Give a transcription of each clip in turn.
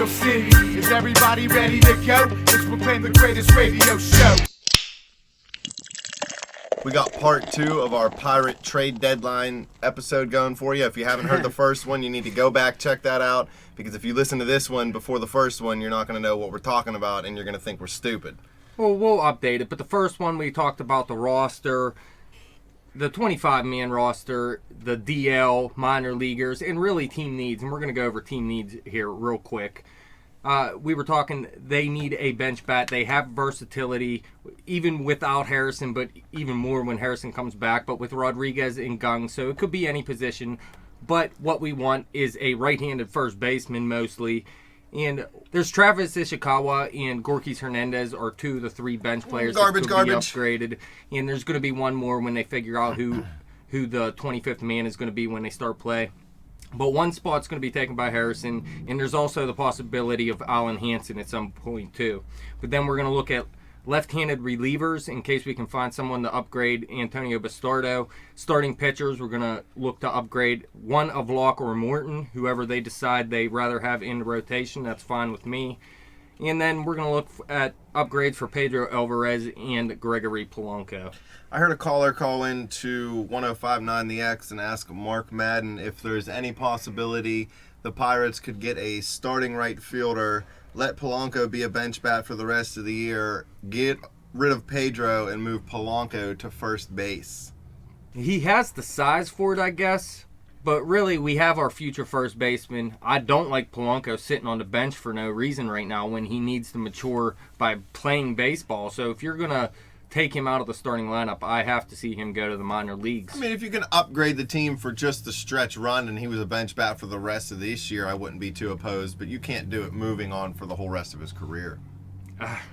Steel City. Is everybody ready to go? Let's proclaim the greatest radio show. We got part 2 of our Pirate Trade Deadline episode going for you. If you haven't heard the first one, you need to go back, check that out. Because if you listen to this one before the first one, you're not going to know what we're talking about, and you're going to think we're stupid. Well, we'll update it. But the first one, we talked about the roster, the 25-man roster, the DL, minor leaguers, and really team needs. And we're going to go over team needs here real quick. We were talking they need a bench bat. They have versatility, even without Harrison, but even more when Harrison comes back. But with Rodriguez and Gung, so it could be any position. But what we want is a right-handed first baseman mostly. And there's Travis Ishikawa and Gorkis Hernandez are 2 of the 3 bench players that could be upgraded. And there's going to be one more when they figure out who the 25th man is going to be when they start play. But one spot's going to be taken by Harrison, and there's also the possibility of Alan Hansen at some point too. But then we're going to look at left-handed relievers in case we can find someone to upgrade Antonio Bastardo. Starting pitchers, we're going to look to upgrade one of Locke or Morton, whoever they decide they rather have in the rotation. That's fine with me. And then we're going to look at upgrades for Pedro Alvarez and Gregory Polanco. I heard a caller call in to 105.9 The X and ask Mark Madden if there's any possibility the Pirates could get a starting right fielder, let Polanco be a bench bat for the rest of the year, get rid of Pedro, and move Polanco to first base. He has the size for it, I guess. But really, we have our future first baseman. I don't like Polanco sitting on the bench for no reason right now when he needs to mature by playing baseball. So if you're going to take him out of the starting lineup, I have to see him go to the minor leagues. I mean, if you can upgrade the team for just the stretch run and he was a bench bat for the rest of this year, I wouldn't be too opposed. But you can't do it moving on for the whole rest of his career.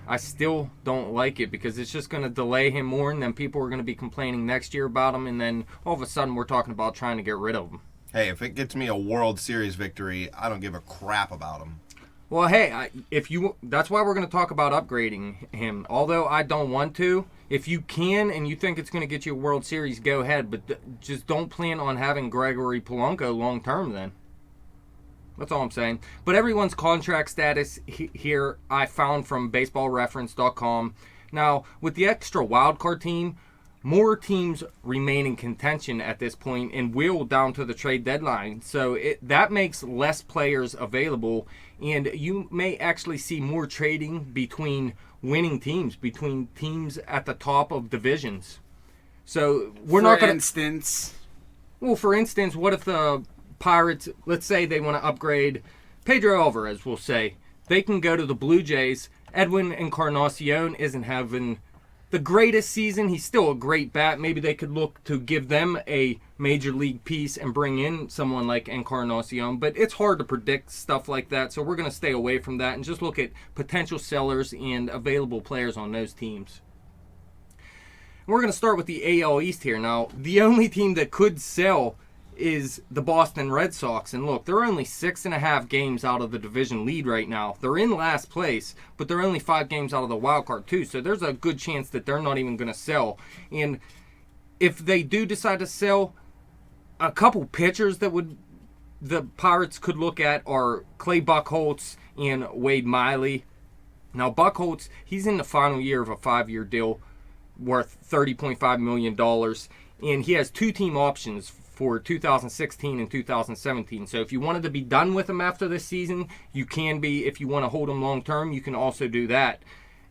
I still don't like it because it's just going to delay him more, and then people are going to be complaining next year about him, and then all of a sudden we're talking about trying to get rid of him. Hey, if it gets me a World Series victory, I don't give a crap about him. Well, hey, that's why we're going to talk about upgrading him. Although I don't want to, if you can and you think it's going to get you a World Series, go ahead, but just don't plan on having Gregory Polanco long term then. That's all I'm saying. But everyone's contract status here I found from baseballreference.com. Now, with the extra wildcard team, more teams remain in contention at this point and will down to the trade deadline. So that makes less players available, and you may actually see more trading between winning teams, between teams at the top of divisions. So we're not going to... For instance, what if the Pirates, let's say they want to upgrade Pedro Alvarez, we'll say. They can go to the Blue Jays. Edwin Encarnacion isn't having the greatest season. He's still a great bat. Maybe they could look to give them a major league piece and bring in someone like Encarnacion. But it's hard to predict stuff like that, so we're going to stay away from that and just look at potential sellers and available players on those teams. We're going to start with the AL East here. Now, the only team that could sell is the Boston Red Sox. And look, they're only 6.5 games out of the division lead right now. They're in last place, but they're only 5 games out of the wild card too. So there's a good chance that they're not even going to sell. And if they do decide to sell, a couple pitchers that the Pirates could look at are Clay Buchholz and Wade Miley. Now Buchholz, he's in the final year of a 5-year deal worth $30.5 million. And he has 2 team options for 2016 and 2017. So if you wanted to be done with him after this season, you can be. If you want to hold him long term, you can also do that.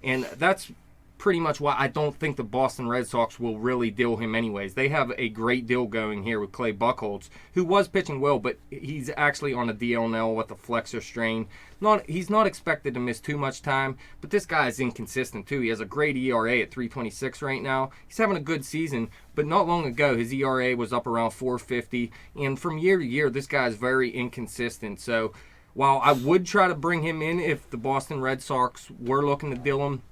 And that's pretty much why I don't think the Boston Red Sox will really deal him anyways. They have a great deal going here with Clay Buchholz, who was pitching well, but he's actually on a DL now with a flexor strain. He's not expected to miss too much time, but this guy is inconsistent too. He has a great ERA at 3.26 right now. He's having a good season, but not long ago his ERA was up around 4.50, and from year to year this guy is very inconsistent. So while I would try to bring him in if the Boston Red Sox were looking to deal him,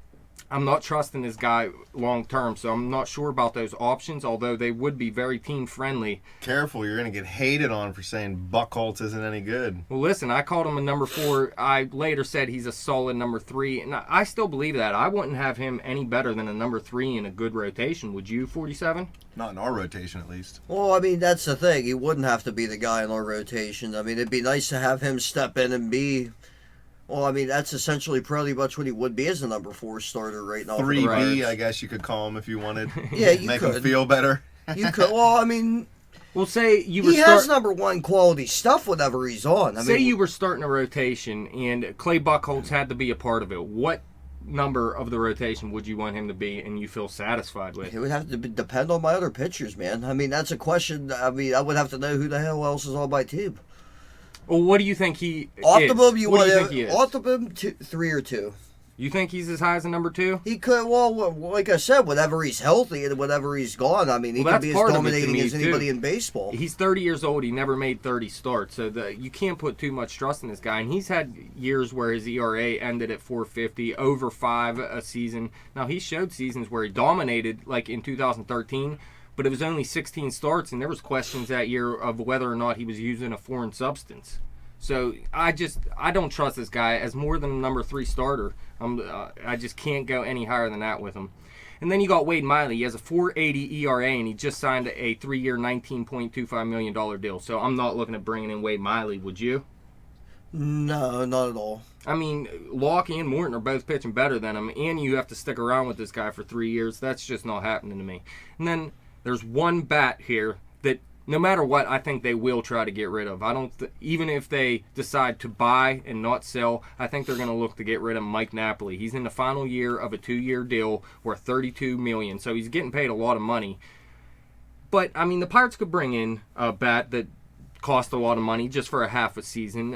I'm not trusting this guy long term, so I'm not sure about those options, although they would be very team friendly. Careful, you're going to get hated on for saying Buchholz isn't any good. Well, listen, I called him a number 4. I later said he's a solid number 3, and I still believe that. I wouldn't have him any better than a number 3 in a good rotation. Would you, 47? Not in our rotation, at least. Well, I mean, that's the thing. He wouldn't have to be the guy in our rotation. I mean, it'd be nice to have him step in and be Well, I mean, that's essentially pretty much what he would be as a number 4 starter right now. 3B, I guess you could call him if you wanted. Yeah, you Make could. him feel better. You could. Well, I mean, Well, say you were he has number 1 quality stuff whenever he's on. say you were starting a rotation and Clay Buchholz had to be a part of it. What number of the rotation would you want him to be and you feel satisfied with? It would have to depend on my other pitchers, man. I mean, that's a question. I mean, I would have to know who the hell else is on my team. Well, what do you think he Optimum, is? you What want do you think he is? Optimum 3 or 2. You think he's as high as a number 2? He could, well, like I said, whenever he's healthy and whenever he's gone, I mean, he Well, can that's be as part of it to dominating me, as anybody too. in baseball. He's 30 years old. He never made 30 starts, so you can't put too much trust in this guy. And he's had years where his ERA ended at 4.50, over 5 a season. Now, he showed seasons where he dominated, like in 2013, but it was only 16 starts, and there was questions that year of whether or not he was using a foreign substance. So I don't trust this guy as more than a number 3 starter. I just can't go any higher than that with him. And then you got Wade Miley. He has a 4.80 ERA, and he just signed a 3-year, $19.25 million deal. So I'm not looking at bringing in Wade Miley. Would you? No, not at all. I mean, Locke and Morton are both pitching better than him, and you have to stick around with this guy for 3 years. That's just not happening to me. And then there's one bat here that no matter what, I think they will try to get rid of. Even if they decide to buy and not sell, I think they're going to look to get rid of Mike Napoli. He's in the final year of a 2-year deal worth $32 million, so he's getting paid a lot of money. But I mean, the Pirates could bring in a bat that cost a lot of money just for a half a season,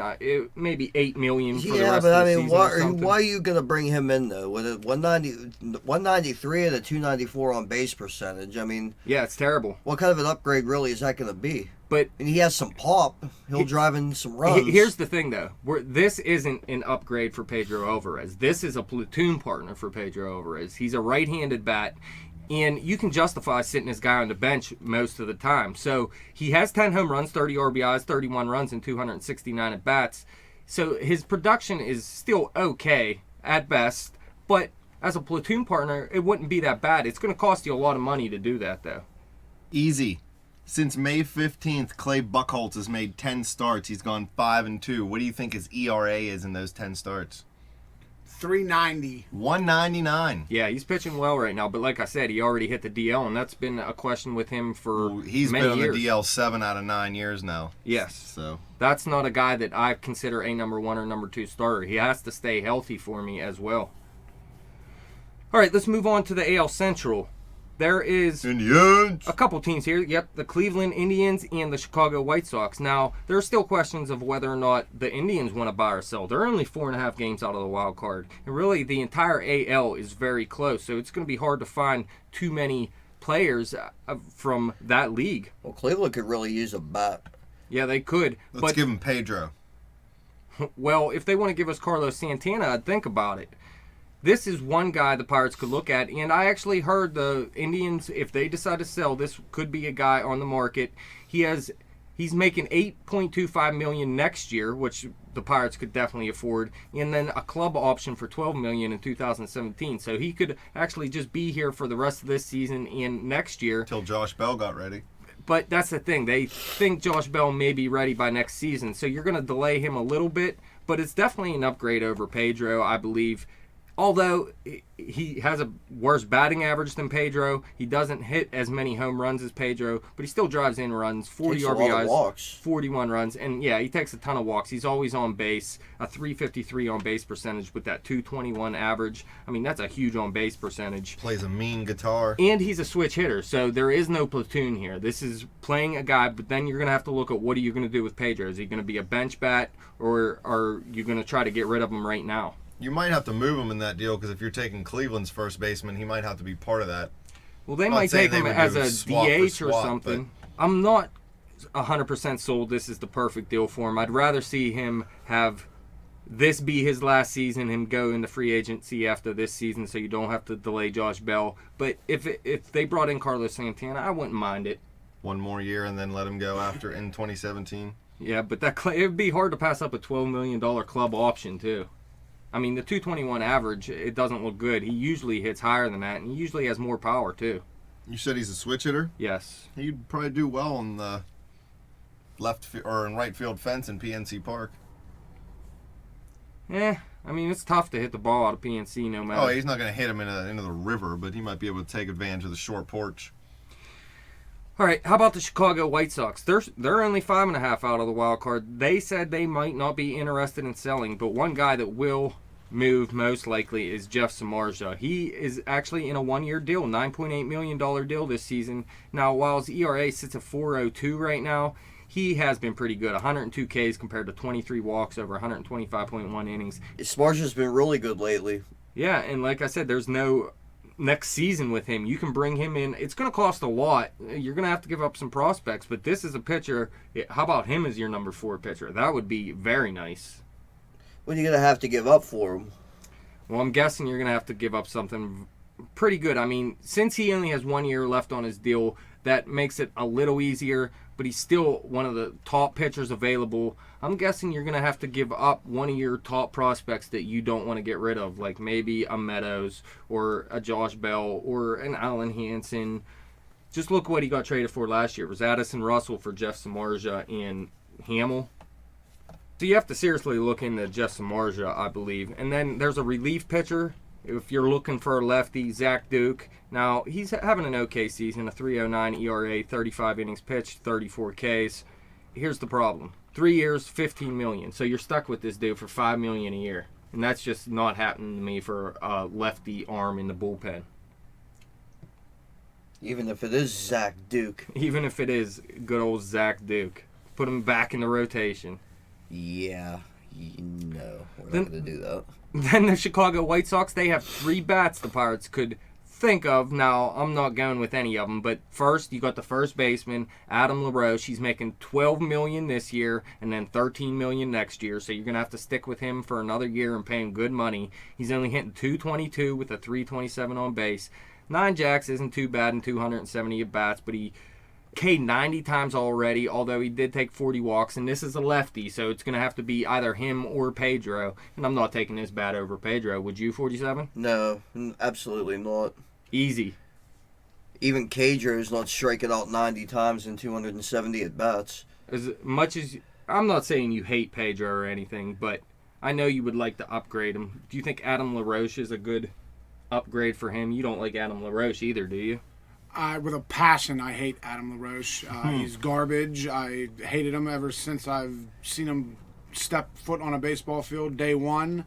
maybe $8 million for the rest of the season. Why are you going to bring him in though with a 193 and a 294 on base percentage? I mean, yeah, it's terrible. What kind of an upgrade really is that going to be? But and he has some pop. He'll drive in some runs. Here's the thing, though. This isn't an upgrade for Pedro Alvarez. This is a platoon partner for Pedro Alvarez. He's a right-handed bat, and you can justify sitting this guy on the bench most of the time. So he has 10 home runs, 30 RBIs, 31 runs, and 269 at-bats. So his production is still okay at best, but as a platoon partner, it wouldn't be that bad. It's going to cost you a lot of money to do that, though. Easy. Since May 15th, Clay Buchholz has made 10 starts. He's gone 5-2. What do you think his ERA is in those 10 starts? 390. 199. Yeah, he's pitching well right now, but like I said, he already hit the DL, and that's been a question with him for He's many been on years. the DL 7 out of 9 years now. Yes. So That's not a guy that I consider a number 1 or number 2 starter. He has to stay healthy for me as well. All right, let's move on to the AL Central. There is Indians. a couple teams here. Yep, the Cleveland Indians and the Chicago White Sox. Now, there are still questions of whether or not the Indians want to buy or sell. They're only 4.5 games out of the wild card. And really, the entire AL is very close. So it's going to be hard to find too many players from that league. Well, Cleveland could really use a bat. Yeah, they could. Let's give him Pedro. Well, if they want to give us Carlos Santana, I'd think about it. This is one guy the Pirates could look at, and I actually heard the Indians, if they decide to sell, this could be a guy on the market. He's making $8.25 million next year, which the Pirates could definitely afford, and then a club option for $12 million in 2017. So he could actually just be here for the rest of this season and next year. Till Josh Bell got ready. But that's the thing. They think Josh Bell may be ready by next season, so you're going to delay him a little bit, but it's definitely an upgrade over Pedro, I believe. Although he has a worse batting average than Pedro, he doesn't hit as many home runs as Pedro, but he still drives in runs, 40 Takes a lot of RBIs, walks. 41 runs, and yeah, he takes a ton of walks. He's always on base, a 353 on base percentage with that 221 average. I mean, that's a huge on base percentage. Plays a mean guitar. And he's a switch hitter, so there is no platoon here. This is playing a guy, but then you're going to have to look at what are you going to do with Pedro. Is he going to be a bench bat, or are you going to try to get rid of him right now? You might have to move him in that deal because if you're taking Cleveland's first baseman, he might have to be part of that. Well, they I'm not might saying take him they would as do a swap for DH or swap, something. I'm not 100% sold this is the perfect deal for him. I'd rather see him have this be his last season, him go into free agency after this season so you don't have to delay Josh Bell. But if they brought in Carlos Santana, I wouldn't mind it. One more year and then let him go after in 2017. Yeah, but it would be hard to pass up a $12 million club option, too. I mean, the 221 average, it doesn't look good. He usually hits higher than that, and he usually has more power, too. You said he's a switch hitter? Yes. He'd probably do well in the in right field fence in PNC Park. I mean, it's tough to hit the ball out of PNC no matter. Oh, he's not going to hit him into the river, but he might be able to take advantage of the short porch. All right, how about the Chicago White Sox? They're only 5.5 out of the wild card. They said they might not be interested in selling, but one guy that will move most likely is Jeff Samardzija. He is actually in a one-year deal, $9.8 million deal this season. Now, while his ERA sits at 4.02 right now, he has been pretty good. 102 Ks compared to 23 walks over 125.1 innings. Samardzija's been really good lately. Yeah, and like I said, there's no next season with him. You can bring him in. It's going to cost a lot. You're going to have to give up some prospects, but this is a pitcher. How about him as your number 4 pitcher? That would be very nice. What are you going to have to give up for him? Well, I'm guessing you're going to have to give up something pretty good. I mean, since he only has 1 year left on his deal, that makes it a little easier, but he's still one of the top pitchers available. I'm guessing you're going to have to give up one of your top prospects that you don't want to get rid of, like maybe a Meadows or a Josh Bell or an Alan Hansen. Just look what he got traded for last year. It was Addison Russell for Jeff Samardzija and Hamill. So you have to seriously look into Jeff Samardzija, I believe. And then there's a relief pitcher. If you're looking for a lefty, Zach Duke. Now, he's having an okay season, a 3.09 ERA, 35 innings pitched, 34 Ks. Here's the problem. 3 years, $15 million. So you're stuck with this dude for $5 million a year. And that's just not happening to me for a lefty arm in the bullpen. Even if it is Zach Duke. Even if it is good old Zach Duke. Put him back in the rotation. Yeah, no, we're not going to do that. Then the Chicago White Sox, they have 3 bats the Pirates could think of. Now, I'm not going with any of them, but first, you got the first baseman, Adam LaRoche. He's making $12 million this year and then $13 million next year, so you're going to have to stick with him for another year and pay him good money. He's only hitting .222 with a .327 on base. 9 jacks isn't too bad in 270 at-bats, but he K'd 90 times already, although he did take 40 walks, and this is a lefty, so it's going to have to be either him or Pedro, and I'm not taking this bat over Pedro. Would you, 47? No, absolutely not. Easy. Even Pedro's not striking out 90 times in 270 at-bats. As much as... I'm not saying you hate Pedro or anything, but I know you would like to upgrade him. Do you think Adam LaRoche is a good upgrade for him? You don't like Adam LaRoche either, do you? With a passion, I hate Adam LaRoche. He's garbage. I hated him ever since I've seen him step foot on a baseball field day one.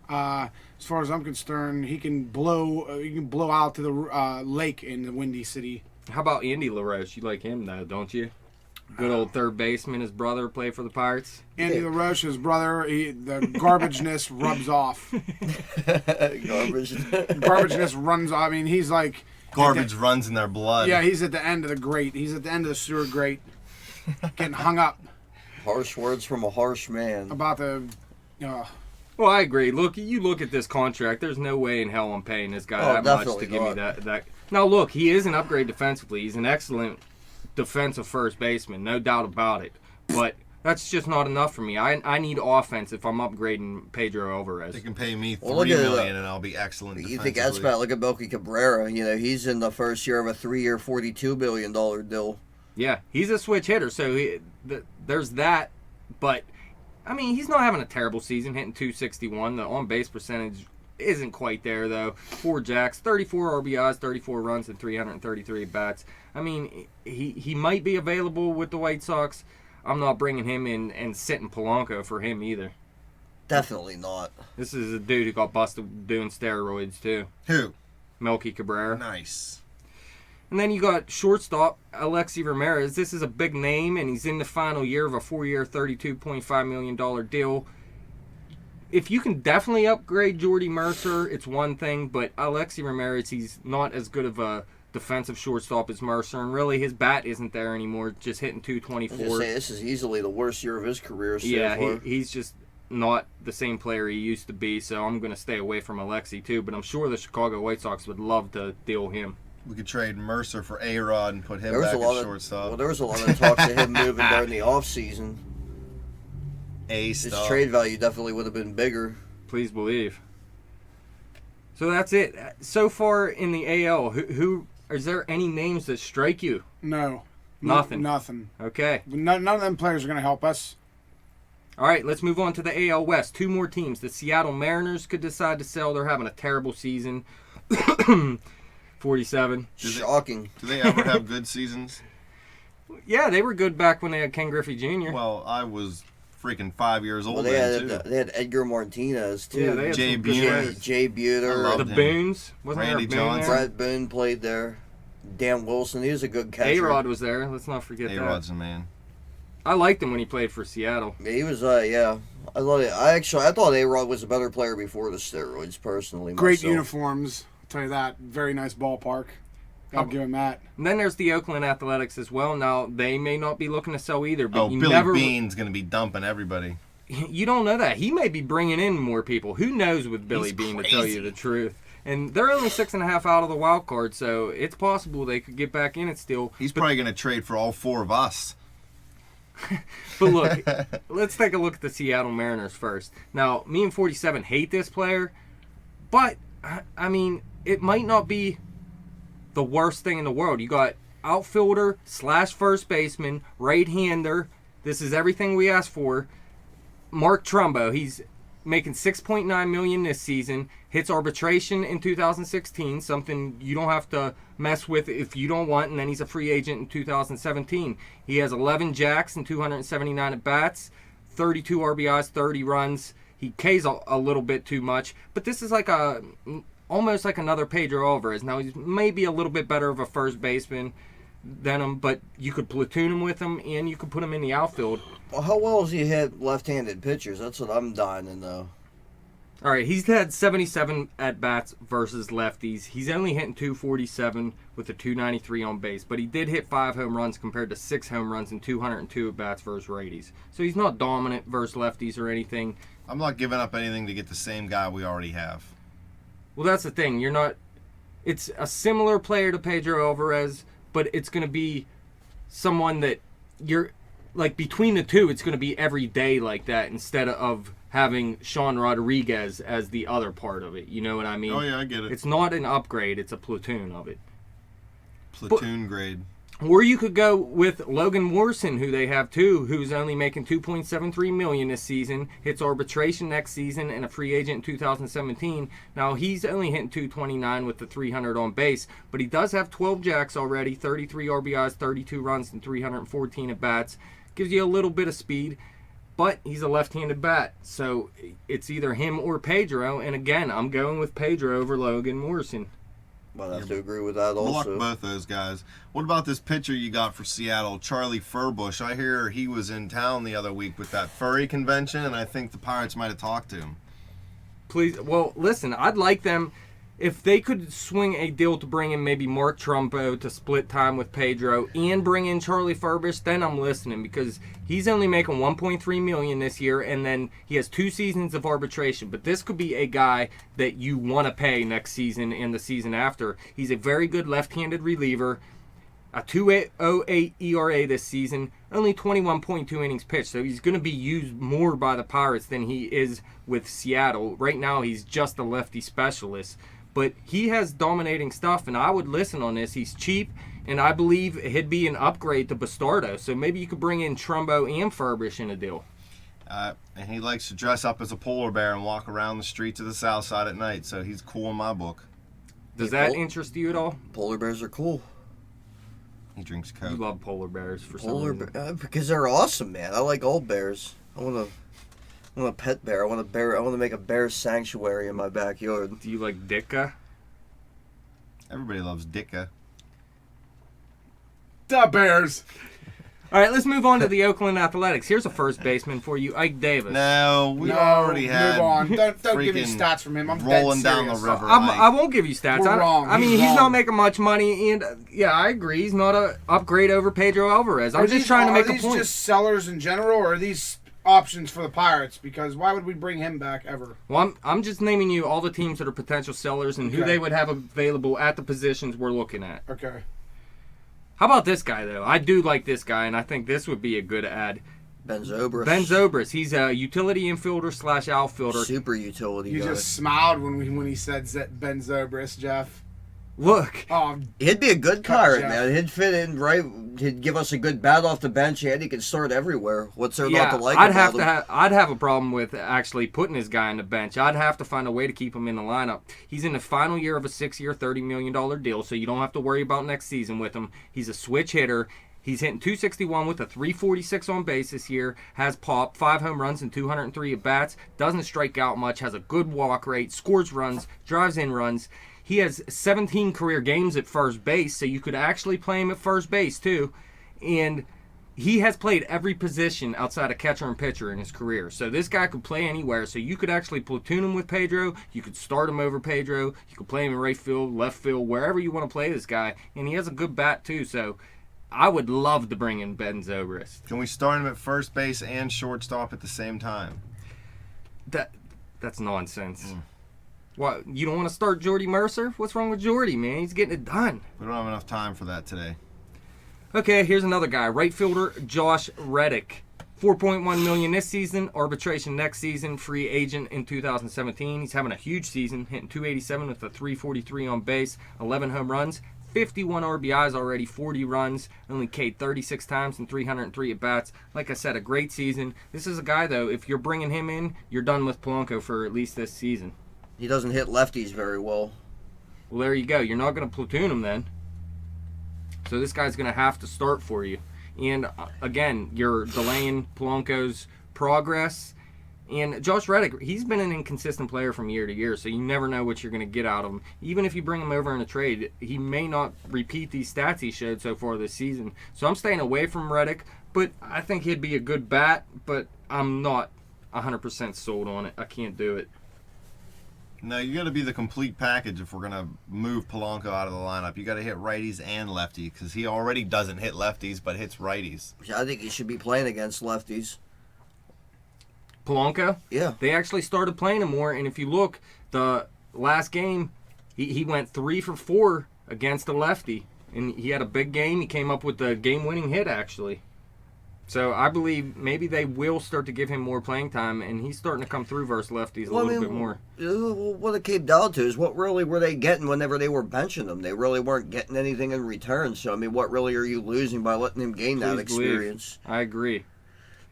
As far as I'm concerned, he can blow out to the lake in the Windy City. How about Andy LaRoche? You like him, though, don't you? Good old third baseman. His brother played for the Pirates. Andy LaRoche, his brother, the garbageness rubs off. Garbageness runs off. I mean, he's like... Garbage runs in their blood. Yeah, he's at the end of the grate. He's at the end of the sewer grate, getting hung up. Harsh words from a harsh man. About the... Well, I agree. Look, you look at this contract. There's no way in hell I'm paying this guy that much to give me that. Now, look, he is an upgrade defensively. He's an excellent defensive first baseman, no doubt about it. But that's just not enough for me. I need offense if I'm upgrading Pedro Alvarez. They can pay me $3 million and I'll be excellent defensively. You think that's bad? Look at Melky Cabrera. You know, he's in the first year of a 3-year, $42 billion deal. Yeah, he's a switch hitter, so there's that. But, I mean, he's not having a terrible season, hitting .261. The on-base percentage isn't quite there, though. 4 jacks, 34 RBIs, 34 runs, and 333 at-bats. I mean, he might be available with the White Sox. I'm not bringing him in and sitting Polanco for him either. Definitely not. This is a dude who got busted doing steroids, too. Who? Melky Cabrera. Nice. And then you got shortstop Alexi Ramirez. This is a big name, and he's in the final year of a 4-year, $32.5 million deal. If you can definitely upgrade Jordy Mercer, it's one thing, but Alexi Ramirez, he's not as good of a defensive shortstop as Mercer, and really his bat isn't there anymore, just hitting .224. This is easily the worst year of his career so yeah, far. He's just not the same player he used to be, so I'm going to stay away from Alexi too, but I'm sure the Chicago White Sox would love to deal him. We could trade Mercer for A-Rod and put him back at shortstop. Well, there was a lot of talks of him moving during the offseason. His trade value definitely would have been bigger. Please believe. So that's it. So far in the AL, who is there any names that strike you? No. Nothing. Nothing. Okay. None of them players are going to help us. All right, let's move on to the AL West. Two more teams. The Seattle Mariners could decide to sell. They're having a terrible season. 47. Shocking. Do they ever have good seasons? Yeah, they were good back when they had Ken Griffey Jr. Well, I was freaking 5 years old Well, then, too. they had Edgar Martinez too. Yeah, they had Jay some good Buhner. players. Jay I Buhner. love The him. Boones. Wasn't Randy there a Boone Johnson. there? Brett Boone played there. Dan Wilson, he was a good catcher. A-Rod was there. Let's not forget A-Rod's that. the man. I liked him when he played for Seattle. He was, yeah. I thought A-Rod was a better player before the steroids, personally. Great myself. uniforms. I'll tell you that. Very nice ballpark. Gotta give him that. And then there's the Oakland Athletics as well. Now, they may not be looking to sell either, but Oh, you Billy never... Bean's going to be dumping everybody. You don't know that. He may be bringing in more people. Who knows with Billy He's Bean, to crazy. tell you the truth. And they're only 6.5 out of the wild card, so it's possible they could get back in it still. He's probably going to trade for all four of us. But look, let's take a look at the Seattle Mariners first. Now, me and 47 hate this player, but, I mean, it might not be the worst thing in the world. You got outfielder / first baseman, right-hander. This is everything we asked for. Mark Trumbo, he's making $6.9 million this season. Hits arbitration in 2016, something you don't have to mess with if you don't want, and then he's a free agent in 2017. He has 11 jacks and 279 at bats, 32 RBIs, 30 runs. He Ks a little bit too much, but this is like almost like another Pedro Alvarez. Now he's maybe a little bit better of a first baseman than him, but you could platoon him with him, and you could put him in the outfield. Well, how well has he hit left-handed pitchers? That's what I'm dying to know. All right, he's had 77 at-bats versus lefties. He's only hitting 247 with a 293 on base, but he did hit 5 home runs compared to 6 home runs and 202 at-bats versus righties. So he's not dominant versus lefties or anything. I'm not giving up anything to get the same guy we already have. Well, that's the thing. You're not... It's a similar player to Pedro Alvarez, but it's going to be someone that you're... Like, between the two, it's going to be every day like that instead of having Sean Rodriguez as the other part of it. You know what I mean? Oh, yeah, I get it. It's not an upgrade. It's a platoon of it. Platoon grade. Or you could go with Logan Morrison, who they have too, who's only making $2.73 million this season, hits arbitration next season, and a free agent in 2017. Now he's only hitting 229 with the 300 on base, but he does have 12 jacks already, 33 RBIs, 32 runs, and 314 at bats. Gives you a little bit of speed, but he's a left-handed bat, so it's either him or Pedro. And again, I'm going with Pedro over Logan Morrison. I'd have to agree with that Block also. both those guys. What about this pitcher you got for Seattle, Charlie Furbush? I hear he was in town the other week with that furry convention, and I think the Pirates might have talked to him. Please, well, listen, I'd like them if they could swing a deal to bring in maybe Mark Trumbo to split time with Pedro and bring in Charlie Furbish, then I'm listening, because he's only making $1.3 million this year, and then he has 2 seasons of arbitration. But this could be a guy that you want to pay next season and the season after. He's a very good left-handed reliever. A 2.08 ERA this season, only 21.2 innings pitched, so he's going to be used more by the Pirates than he is with Seattle. Right now, he's just a lefty specialist, but he has dominating stuff, and I would listen on this. He's cheap, and I believe he'd be an upgrade to Bastardo, so maybe you could bring in Trumbo and Furbish in a deal. And he likes to dress up as a polar bear and walk around the streets of the South Side at night, so he's cool in my book. Does that interest you at all? Polar bears are cool. He drinks You Coke. love polar bears for some Polar reason. because they're awesome, man. I like old bears. I want a pet bear. I want to make a bear sanctuary in my backyard. Do you like Ditka? Everybody loves Ditka. The Bears. All right, let's move on to the Oakland Athletics. Here's a first baseman for you, Ike Davis. No, we No, already had. move on. Don't give me freaking stats from him. I'm rolling dead down the serious. river. I won't give you stats. We're wrong. I mean, He's he's wrong. not making much money, and yeah, I agree. He's not a upgrade over Pedro Alvarez. I'm just trying to make a Are point. these just sellers in general, or are these options for the Pirates? Because why would we bring him back ever? Well, I'm just naming you all the teams that are potential sellers and who Okay. they would have available at the positions we're looking at. Okay. How about this guy, though? I do like this guy, and I think this would be a good ad. Ben Zobrist. Ben Zobrist. He's a utility infielder / outfielder. Super utility You guy. just smiled when he said Ben Zobrist, Jeff. Look, He'd be a good Cut pirate, Jeff. man. He'd fit in right. He'd give us a good bat off the bench, and he could start everywhere. What's there not to like I'd about have him? I'd have a problem with actually putting his guy on the bench. I'd have to find a way to keep him in the lineup. He's in the final year of a 6-year, $30 million deal, so you don't have to worry about next season with him. He's a switch hitter. He's hitting 261 with a 346 on base this year, has pop, 5 home runs and 203 at-bats, doesn't strike out much, has a good walk rate, scores runs, drives in runs. He has 17 career games at first base, so you could actually play him at first base too. And he has played every position outside of catcher and pitcher in his career. So this guy could play anywhere. So you could actually platoon him with Pedro. You could start him over Pedro. You could play him in right field, left field, wherever you want to play this guy. And he has a good bat too, so I would love to bring in Ben Zobrist. Can we start him at first base and shortstop at the same time? That's nonsense. What, you don't want to start Jordy Mercer? What's wrong with Jordy, man? He's getting it done. We don't have enough time for that today. Okay, here's another guy. Right fielder Josh Reddick. $4.1 million this season, arbitration next season, free agent in 2017. He's having a huge season, hitting 287 with a 343 on base, 11 home runs, 51 RBIs already, 40 runs, only K'd 36 times and 303 at-bats. Like I said, a great season. This is a guy, though, if you're bringing him in, you're done with Polanco for at least this season. He doesn't hit lefties very well. Well, there you go. You're not going to platoon him then. So this guy's going to have to start for you. And, again, you're delaying Polanco's progress. And Josh Reddick, he's been an inconsistent player from year to year, so you never know what you're going to get out of him. Even if you bring him over in a trade, he may not repeat these stats he showed so far this season. So I'm staying away from Reddick, but I think he'd be a good bat, but I'm not 100% sold on it. I can't do it. No, you got to be the complete package if we're going to move Polanco out of the lineup. You got to hit righties and lefties because he already doesn't hit lefties but hits righties. I think he should be playing against lefties. Polanco? Yeah. They actually started playing him more, and if you look, the last game, he went 3 for 4 against a lefty, and he had a big game. He came up with the game-winning hit, actually. So I believe maybe they will start to give him more playing time, and he's starting to come through versus lefties a little bit more. What it came down to is what really were they getting whenever they were benching him? They really weren't getting anything in return. So, I mean, what really are you losing by letting him gain that experience? I agree.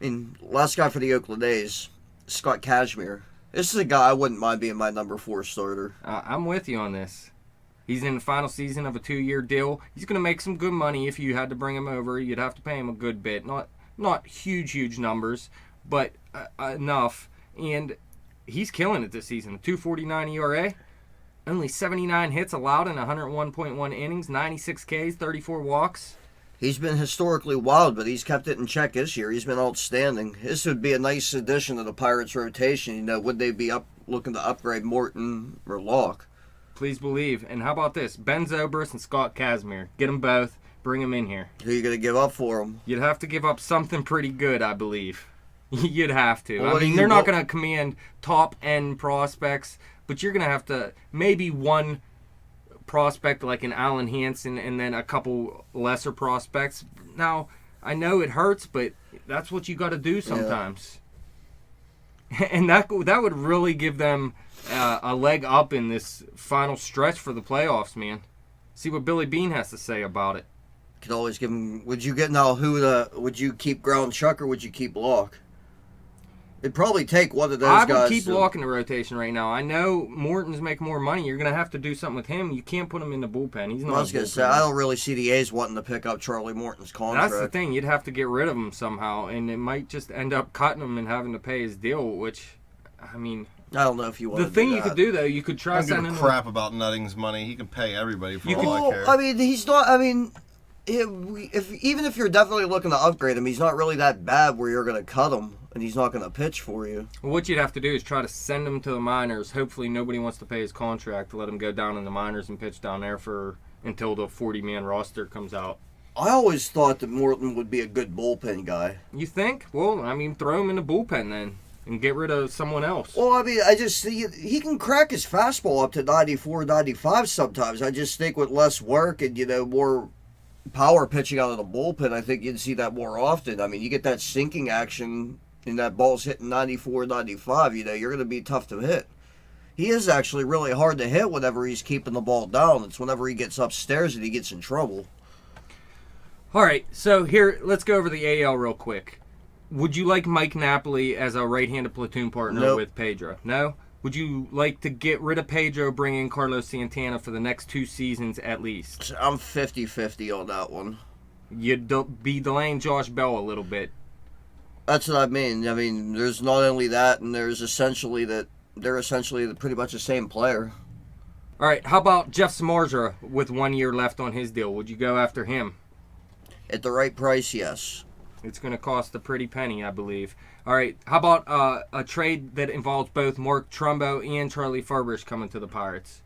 And last guy for the Oakland A's, Scott Kazmir. This is a guy I wouldn't mind being my number 4 starter. I'm with you on this. He's in the final season of a 2-year deal. He's going to make some good money if you had to bring him over. You'd have to pay him a good bit. Not huge numbers, but enough. And he's killing it this season. 2.49 ERA, only 79 hits allowed in 101.1 innings, 96 Ks, 34 walks. He's been historically wild, but he's kept it in check this year. He's been outstanding. This would be a nice addition to the Pirates' rotation. You know, would they be looking to upgrade Morton or Locke? Please believe. And how about this? Ben Zobrist and Scott Kazmir. Get them both. Bring them in here. Who are you going to give up for him? You'd have to give up something pretty good, I believe. You'd have to. Well, I mean, they're not going to command top-end prospects, but you're going to have to maybe one prospect like an Allen Hansen and then a couple lesser prospects. Now, I know it hurts, but that's what you got to do sometimes. Yeah. And that would really give them a leg up in this final stretch for the playoffs, man. See what Billy Beane has to say about it. Could always give him. Would you keep Ground Chuck or would you keep Locke? It'd probably take one of those guys. I would keep Locke in the rotation right now. I know Morton's making more money. You're going to have to do something with him. You can't put him in the bullpen. He's not. I was going to say, I don't really see the A's wanting to pick up Charlie Morton's contract. That's the thing. You'd have to get rid of him somehow, and it might just end up cutting him and having to pay his deal, which, I mean. I don't know if you want to do that. The thing you could do, though, you could try sending him. I don't give a crap about Nutting's money. He can pay everybody for all I care. I mean, he's not. I mean, even if you're definitely looking to upgrade him, he's not really that bad where you're going to cut him and he's not going to pitch for you. Well, what you'd have to do is try to send him to the minors. Hopefully, nobody wants to pay his contract to let him go down in the minors and pitch down there until the 40-man roster comes out. I always thought that Morton would be a good bullpen guy. You think? Well, I mean, throw him in the bullpen then. And get rid of someone else. Well, I mean, I just see he can crack his fastball up to 94, 95 sometimes. I just think with less work and, more power pitching out of the bullpen, I think you'd see that more often. I mean, you get that sinking action and that ball's hitting 94, 95, you're going to be tough to hit. He is actually really hard to hit whenever he's keeping the ball down. It's whenever he gets upstairs that he gets in trouble. All right, so here, let's go over the AL real quick. Would you like Mike Napoli as a right-handed platoon partner Nope. with Pedro? No? Would you like to get rid of Pedro, bring in Carlos Santana for the next 2 seasons at least? I'm 50-50 on that one. You'd be delaying Josh Bell a little bit. That's what I mean. I mean, there's not only that, and they're essentially pretty much the same player. All right, how about Jeff Samardzija with 1 year left on his deal? Would you go after him? At the right price, yes. It's going to cost a pretty penny, I believe. All right, how about a trade that involves both Mark Trumbo and Charlie Furbish coming to the Pirates?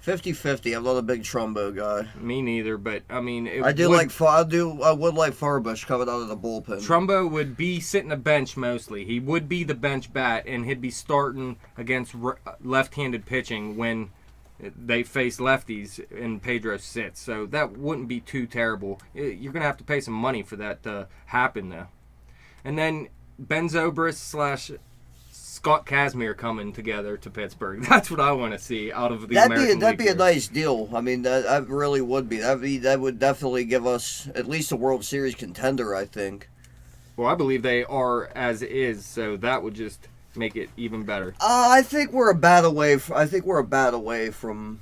50-50. I'm not a big Trumbo guy. Me neither, but I mean, I would like Furbish coming out of the bullpen. Trumbo would be sitting the bench mostly. He would be the bench bat, and he'd be starting against left-handed pitching when they face lefties and Pedro sits. So that wouldn't be too terrible. You're going to have to pay some money for that to happen, though. And then Ben Zobrist / Scott Kazmir coming together to Pittsburgh. That's what I want to see out of the American League. That'd be a nice deal. I mean, that really would be. That would definitely give us at least a World Series contender, I think. Well, I believe they are as is, so that would just make it even better. I think we're a bat away. I think we're a bat away from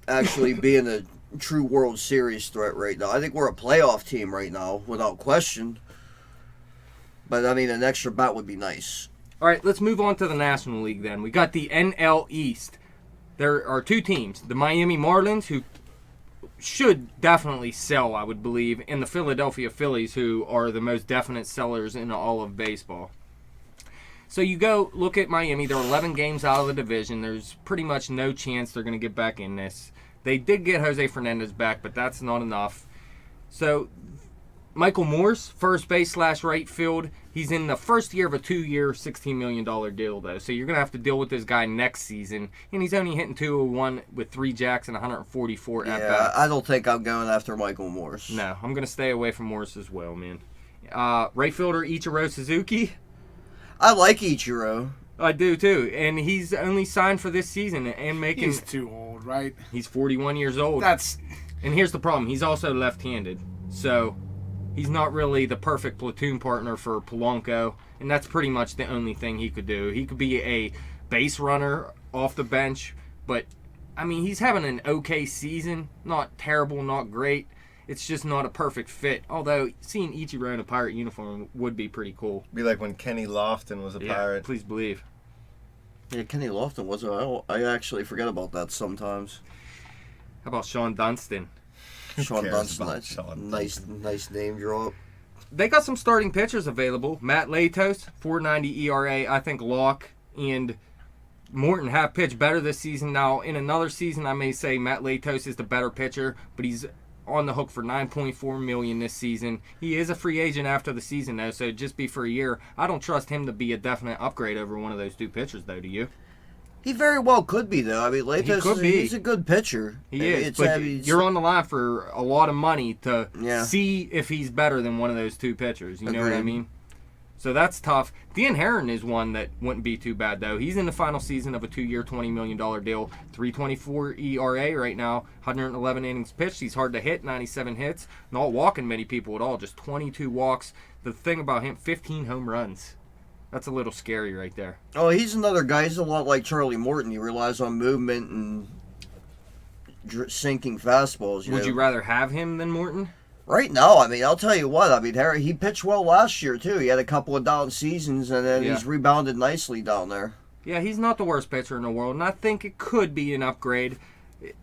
actually being a true World Series threat right now. I think we're a playoff team right now, without question. But I mean, an extra bat would be nice. All right, let's move on to the National League then. We got the NL East. There are 2 teams, the Miami Marlins, who should definitely sell, I would believe, and the Philadelphia Phillies, who are the most definite sellers in all of baseball. So you go look at Miami. They're 11 games out of the division. There's pretty much no chance they're going to get back in this. They did get Jose Fernandez back, but that's not enough. So Michael Morse, first base / right field. He's in the first year of a 2-year, $16 million deal, though. So you're going to have to deal with this guy next season. And he's only hitting .201 with 3 jacks and 144 at-bats. Yeah, I don't think I'm going after Michael Morse. No, I'm going to stay away from Morse as well, man. Right fielder Ichiro Suzuki. I like Ichiro. I do, too. And he's only signed for this season and making... He's too old, right? He's 41 years old. And here's the problem. He's also left-handed. So he's not really the perfect platoon partner for Polanco. And that's pretty much the only thing he could do. He could be a base runner off the bench. But, I mean, he's having an okay season. Not terrible, not great. It's just not a perfect fit. Although, seeing Ichiro in a Pirate uniform would be pretty cool. Be like when Kenny Lofton was a Pirate. Please believe. Yeah, Kenny Lofton was. I actually forget about that sometimes. How about Sean Dunston? Sean cares Dunston, about Sean nice name drop. They got some starting pitchers available. Matt Latos, 4.90 ERA. I think Locke and Morton have pitched better this season. Now, in another season, I may say Matt Latos is the better pitcher, but he's on the hook for $9.4 million this season. He is a free agent after the season, though, so just be for a year. I don't trust him to be a definite upgrade over one of those 2 pitchers, though. Do you? He very well could be, though. I mean, Latos, he's a good pitcher. He is, but you're on the line for a lot of money to see if he's better than one of those 2 pitchers. You know what I mean? So that's tough. Dan Herron is one that wouldn't be too bad, though. He's in the final season of a 2-year, $20 million deal. 3.24 ERA right now, 111 innings pitched. He's hard to hit, 97 hits. Not walking many people at all, just 22 walks. The thing about him, 15 home runs. That's a little scary right there. Oh, he's another guy. He's a lot like Charlie Morton. He relies on movement and sinking fastballs. Would you rather have him than Morton? Right now, I mean, I'll tell you what. I mean, Harry, he pitched well last year, too. He had a couple of down seasons, and then he's rebounded nicely down there. Yeah, he's not the worst pitcher in the world, and I think it could be an upgrade.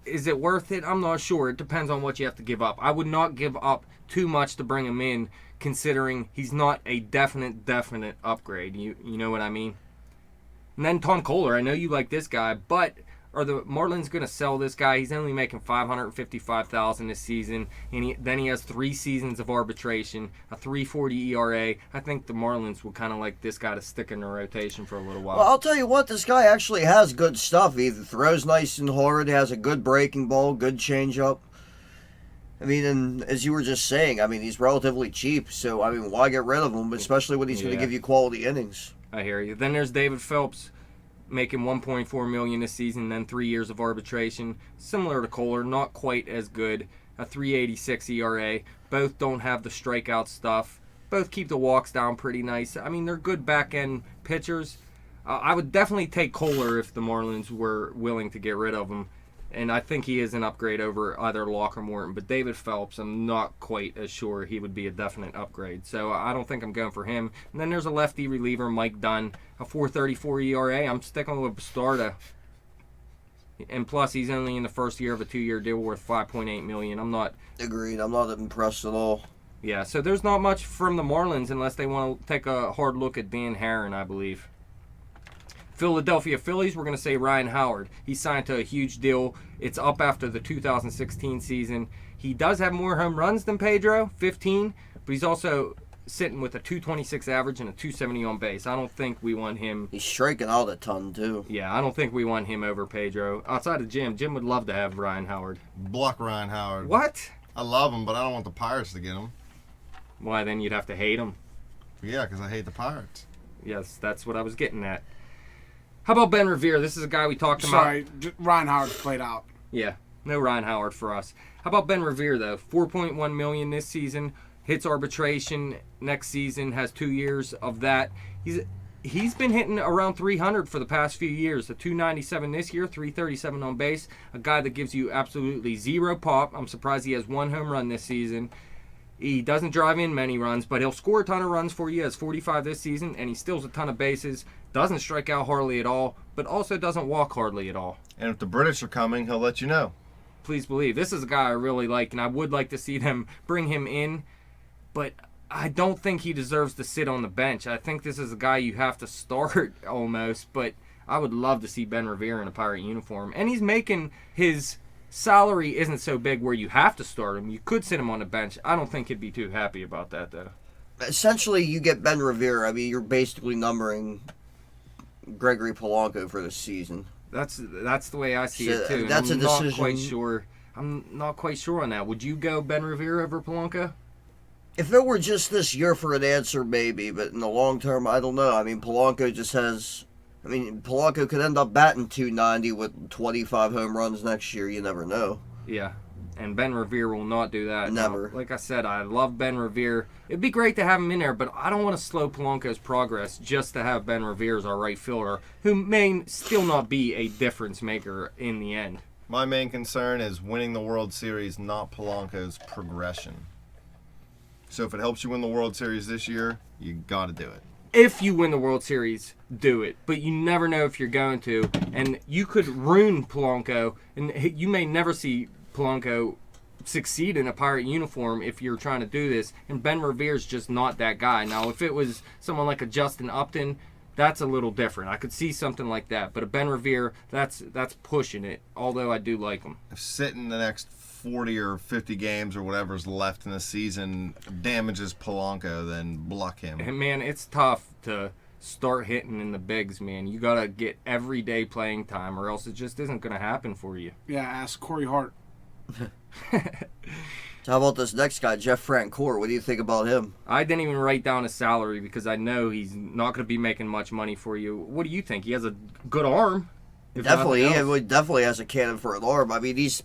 Is it worth it? I'm not sure. It depends on what you have to give up. I would not give up too much to bring him in, considering he's not a definite upgrade. You know what I mean? And then Tom Kohler, I know you like this guy, but are the Marlins going to sell this guy? He's only making $555,000 this season, and then he has 3 seasons of arbitration, a 3.40 ERA. I think the Marlins would kind of like this guy to stick in the rotation for a little while. Well, I'll tell you what, this guy actually has good stuff. He throws nice and hard, has a good breaking ball, good changeup. I mean, and as you were just saying, I mean, he's relatively cheap, so, I mean, why get rid of him, especially when he's going to give you quality innings? I hear you. Then there's David Phelps. making $1.4 million this season, then 3 years of arbitration. Similar to Kohler, not quite as good. A 3.86 ERA. Both don't have the strikeout stuff. Both keep the walks down pretty nice. I mean, they're good back-end pitchers. I would definitely take Kohler if the Marlins were willing to get rid of him. And I think he is an upgrade over either Locke or Morton. But David Phelps, I'm not quite as sure he would be a definite upgrade. So I don't think I'm going for him. And then there's a lefty reliever, Mike Dunn, a 4.34 ERA. I'm sticking with Bastarda. And plus, he's only in the first year of a 2-year deal worth $5.8 million. I'm not... Agreed. I'm not impressed at all. Yeah, so there's not much from the Marlins unless they want to take a hard look at Dan Herron, I believe. Philadelphia Phillies, we're going to say Ryan Howard. He signed to a huge deal. It's up after the 2016 season. He does have more home runs than Pedro, 15, but he's also sitting with a 226 average and a 270 on base. I don't think we want him. He's striking out a ton, too. Yeah, I don't think we want him over Pedro. Outside of Jim would love to have Ryan Howard. Block Ryan Howard. What? I love him, but I don't want the Pirates to get him. Why, then you'd have to hate him. Yeah, because I hate the Pirates. Yes, that's what I was getting at. How about Ben Revere? This is a guy we talked about. Sorry, Ryan Howard's played out. Yeah, no Ryan Howard for us. How about Ben Revere, though? $4.1 million this season. Hits arbitration next season. Has 2 years of that. He's been hitting around 300 for the past few years. A 297 this year, 337 on base. A guy that gives you absolutely zero pop. I'm surprised he has 1 home run this season. He doesn't drive in many runs, but he'll score a ton of runs for you. He has 45 this season, and he steals a ton of bases. Doesn't strike out hardly at all, but also doesn't walk hardly at all. And if the British are coming, he'll let you know. Please believe. This is a guy I really like, and I would like to see them bring him in, but I don't think he deserves to sit on the bench. I think this is a guy you have to start almost, but I would love to see Ben Revere in a Pirate uniform. And he's making his salary isn't so big where you have to start him. You could sit him on the bench. I don't think he'd be too happy about that, though. Essentially, you get Ben Revere. I mean, you're basically numbering Gregory Polanco for the season. That's the way I see it, too. That's I'm a decision. Not quite sure. I'm not quite sure on that. Would you go Ben Revere over Polanco? If it were just this year for an answer, maybe. But in the long term, I don't know. I mean, Polanco just has... I mean, Polanco could end up batting 290 with 25 home runs next year. You never know. Yeah, and Ben Revere will not do that. Never. Now, like I said, I love Ben Revere. It'd be great to have him in there, but I don't want to slow Polanco's progress just to have Ben Revere as our right fielder, who may still not be a difference maker in the end. My main concern is winning the World Series, not Polanco's progression. So if it helps you win the World Series this year, you got to do it. If you win the World Series, do it. But you never know if you're going to. And you could ruin Polanco, and you may never see Polanco succeed in a Pirate uniform if you're trying to do this. And Ben Revere's just not that guy. Now, if it was someone like a Justin Upton, that's a little different. I could see something like that. But a Ben Revere, that's pushing it, although I do like him. If sitting the next 40 or 50 games or whatever's left in the season damages Polanco, then block him. And man, it's tough to start hitting in the bigs, man. You got to get everyday playing time or else it just isn't going to happen for you. Yeah, ask Corey Hart. So how about this next guy, Jeff Francoeur? What do you think about him? I didn't even write down his salary because I know he's not going to be making much money for you. What do you think? He has a good arm. Definitely, he definitely has a cannon for an arm. I mean, he's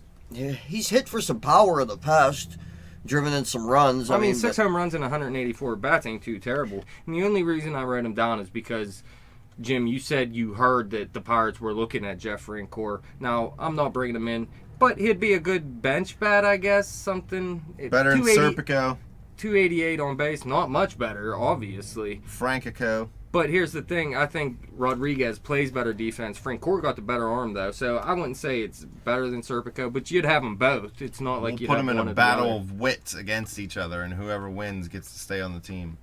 hit for some power in the past, driven in some runs. I mean, 6 home runs and 184 bats ain't too terrible. And the only reason I wrote him down is because, Jim, you said you heard that the Pirates were looking at Jeff Francoeur. Now, I'm not bringing him in, but he'd be a good bench bat, I guess. Something better than Serpico. 288 on base, not much better, obviously. Francoeur. But here's the thing, I think Rodriguez plays better defense. Francoeur got the better arm, though, so I wouldn't say it's better than Serpico, but you'd have them both. It's not like you'd put have them in one a or the battle other. of wits against each other, and whoever wins gets to stay on the team.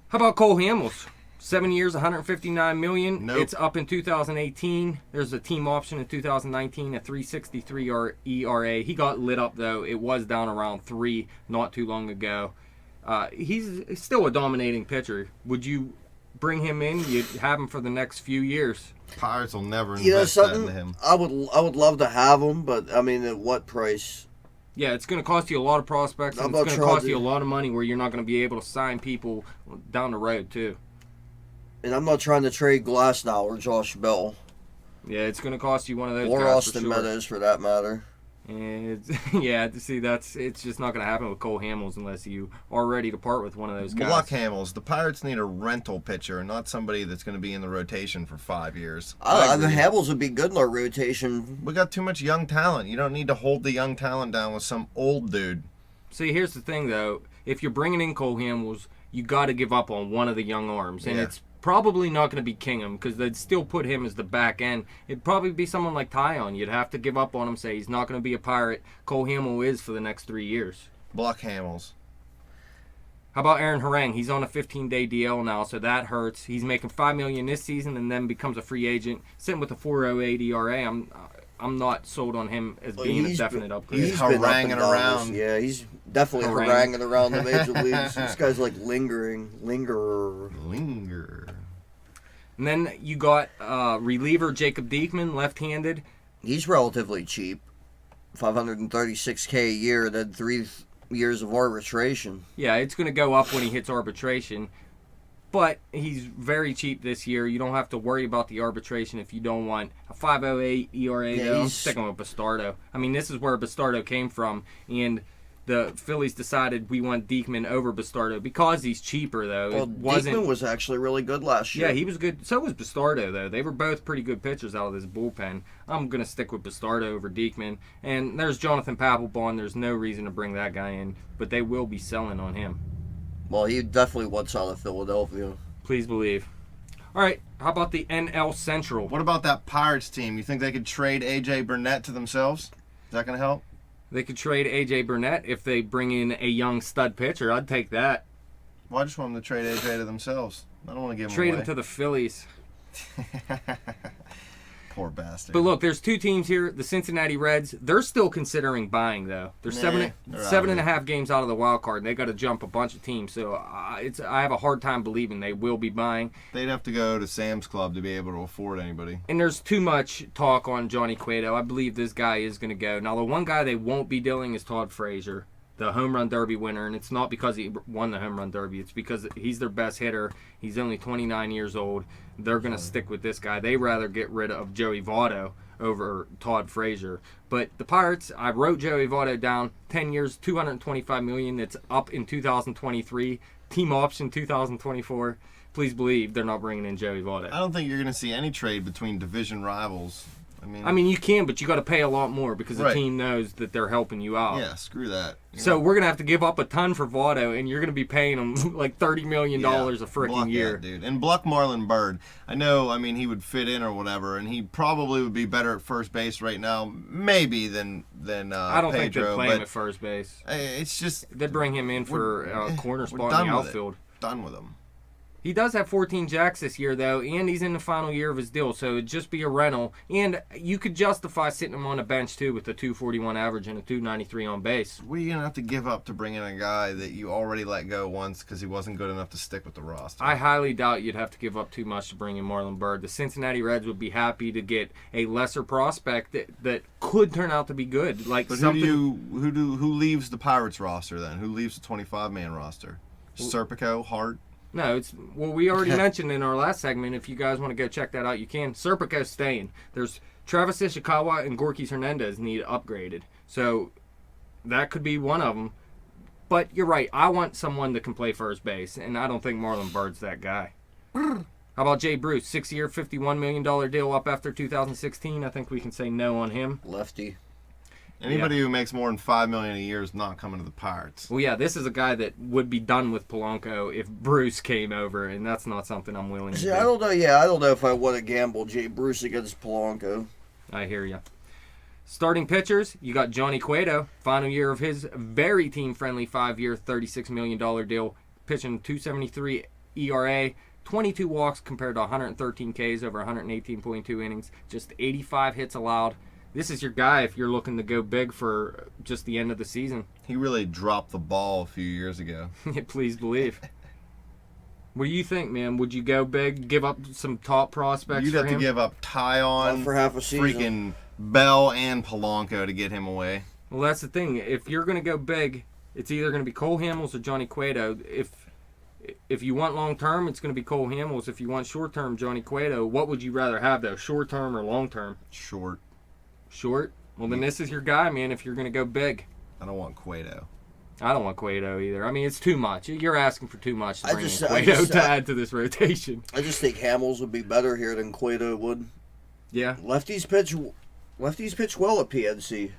How about Cole Hamels? 7 years, $159 million. Nope. It's up in 2018. There's a team option in 2019, a 3.63 ERA. He got lit up, though. It was down around 3 not too long ago. He's still a dominating pitcher. Would you bring him in? You'd have him for the next few years. Pirates will never invest that into him. I would love to have him, but I mean, at what price? Yeah, it's going to cost you a lot of prospects, and it's going to cost you a lot of money where you're not going to be able to sign people down the road, too. And I'm not trying to trade Glasnow or Josh Bell. Yeah, it's going to cost you one of those Or guys Austin for sure. Meadows, for that matter. And yeah, see, it's just not going to happen with Cole Hamels unless you are ready to part with one of those guys. Block Hamels. The Pirates need a rental pitcher, not somebody that's going to be in the rotation for 5 years. The Hamels would be good in our rotation. We got too much young talent. You don't need to hold the young talent down with some old dude. See, here's the thing, though. If you're bringing in Cole Hamels, you got to give up on one of the young arms. And Yeah. it's probably not going to be Kingham because they'd still put him as the back end. It'd probably be someone like Tyon. You'd have to give up on him, say he's not going to be a Pirate. Cole Hamel is for the next 3 years. Block Hamels. How about Aaron Harang? He's on a 15-day DL now, so that hurts. He's making $5 million this season and then becomes a free agent, sitting with a 4.08 ERA. I'm not sold on him as being a definite upgrade. He's been up and haranguing down around. Yeah, he's definitely haranguing around the major leagues. This guy's like lingerer. Linger. And then you got reliever Jacob Diekman, left-handed. He's relatively cheap. $536K a year, then 3 years of arbitration. Yeah, it's going to go up when he hits arbitration. But he's very cheap this year. You don't have to worry about the arbitration if you don't want a 5.08 ERA. Yeah, though. I'm he's- sticking with Bastardo. I mean, this is where Bastardo came from. And the Phillies decided we want Diekman over Bastardo because he's cheaper, though. Well, It wasn't. Diekman was actually really good last year. Yeah, he was good. So was Bastardo, though. They were both pretty good pitchers out of this bullpen. I'm going to stick with Bastardo over Diekman. And there's Jonathan Papelbon. There's no reason to bring that guy in, but they will be selling on him. Well, he definitely wants out of Philadelphia. Please believe. All right, how about the NL Central? What about that Pirates team? You think they could trade A.J. Burnett to themselves? Is that going to help? They could trade A.J. Burnett if they bring in a young stud pitcher. I'd take that. Well, I just want them to trade A.J. to themselves. I don't want to give Trade him him to the Phillies. Poor bastard. But look, there's 2 teams here. The Cincinnati Reds, they're still considering buying, though. They're Nah, seven they're out seven of and a it. half games out of the wild card. They got to jump a bunch of teams. So I have a hard time believing they will be buying. They'd have to go to Sam's Club to be able to afford anybody. And there's too much talk on Johnny Cueto. I believe this guy is going to go. Now, the one guy they won't be dealing is Todd Frazier, the home run derby winner. And it's not because he won the home run derby. It's because he's their best hitter. He's only 29 years old. They're going to stick with this guy. They rather get rid of Joey Votto over Todd Frazier. But the Pirates, I wrote Joey Votto down, 10 years, $225 million. That's up in 2023. Team option 2024. Please believe they're not bringing in Joey Votto. I don't think you're going to see any trade between division rivals. I mean, you can, but you got to pay a lot more because the Right. team knows that they're helping you out. yeah, screw that. So we're gonna have to give up a ton for Votto, and you're gonna be paying him like $30 million a freaking Block year. that, dude. And Block Marlon Bird. I know, I mean, he would fit in or whatever, and he probably would be better at first base right now, maybe than I don't think Pedro. they'd play him But at first base. it's just They'd bring him in for a corner we're spot in done the with it. outfield. Done with him. He does have 14 jacks this year, though, and he's in the final year of his deal, so it'd just be a rental. And you could justify sitting him on a bench, too, with a 241 average and a 293 on base. What are you gonna have to give up to bring in a guy that you already let go once because he wasn't good enough to stick with the roster? I highly doubt you'd have to give up too much to bring in Marlon Bird. The Cincinnati Reds would be happy to get a lesser prospect that could turn out to be good. Like But something. who leaves the Pirates roster then? Who leaves the 25-man roster? Serpico, Hart. No, we already mentioned in our last segment. If you guys want to go check that out, you can. Serpico's staying. There's Travis Ishikawa and Gorky Hernandez need upgraded. So that could be one of them. But you're right. I want someone that can play first base, and I don't think Marlon Bird's that guy. How about Jay Bruce? 6-year, $51 million deal up after 2016. I think we can say no on him. Lefty. Anybody who makes more than $5 million a year is not coming to the Pirates. Well, yeah, this is a guy that would be done with Polanco if Bruce came over, and that's not something I'm willing to See, do. I don't know. Yeah, I don't know if I want to gamble Jay Bruce against Polanco. I hear you. Starting pitchers, you got Johnny Cueto, final year of his very team-friendly 5-year, $36 million deal, pitching 273 ERA, 22 walks compared to 113 Ks over 118.2 innings, just 85 hits allowed. This is your guy if you're looking to go big for just the end of the season. He really dropped the ball a few years ago. Please believe. What do you think, man? Would you go big, give up some top prospects You'd for have him? to give up Tyon, For half a season. freaking Bell, and Polanco to get him away. Well, that's the thing. If you're going to go big, it's either going to be Cole Hamels or Johnny Cueto. If If you want long term, it's going to be Cole Hamels. If you want short term, Johnny Cueto. What would you rather have though, short term or long term? Short. Short. Well, then this is your guy, man. If you're going to go big. I don't want Cueto. I don't want Cueto either. I mean, it's too much. You're asking for too much to bring in Cueto to add to this rotation. I just think Hamels would be better here than Cueto would. Yeah. Lefties pitch well at PNC.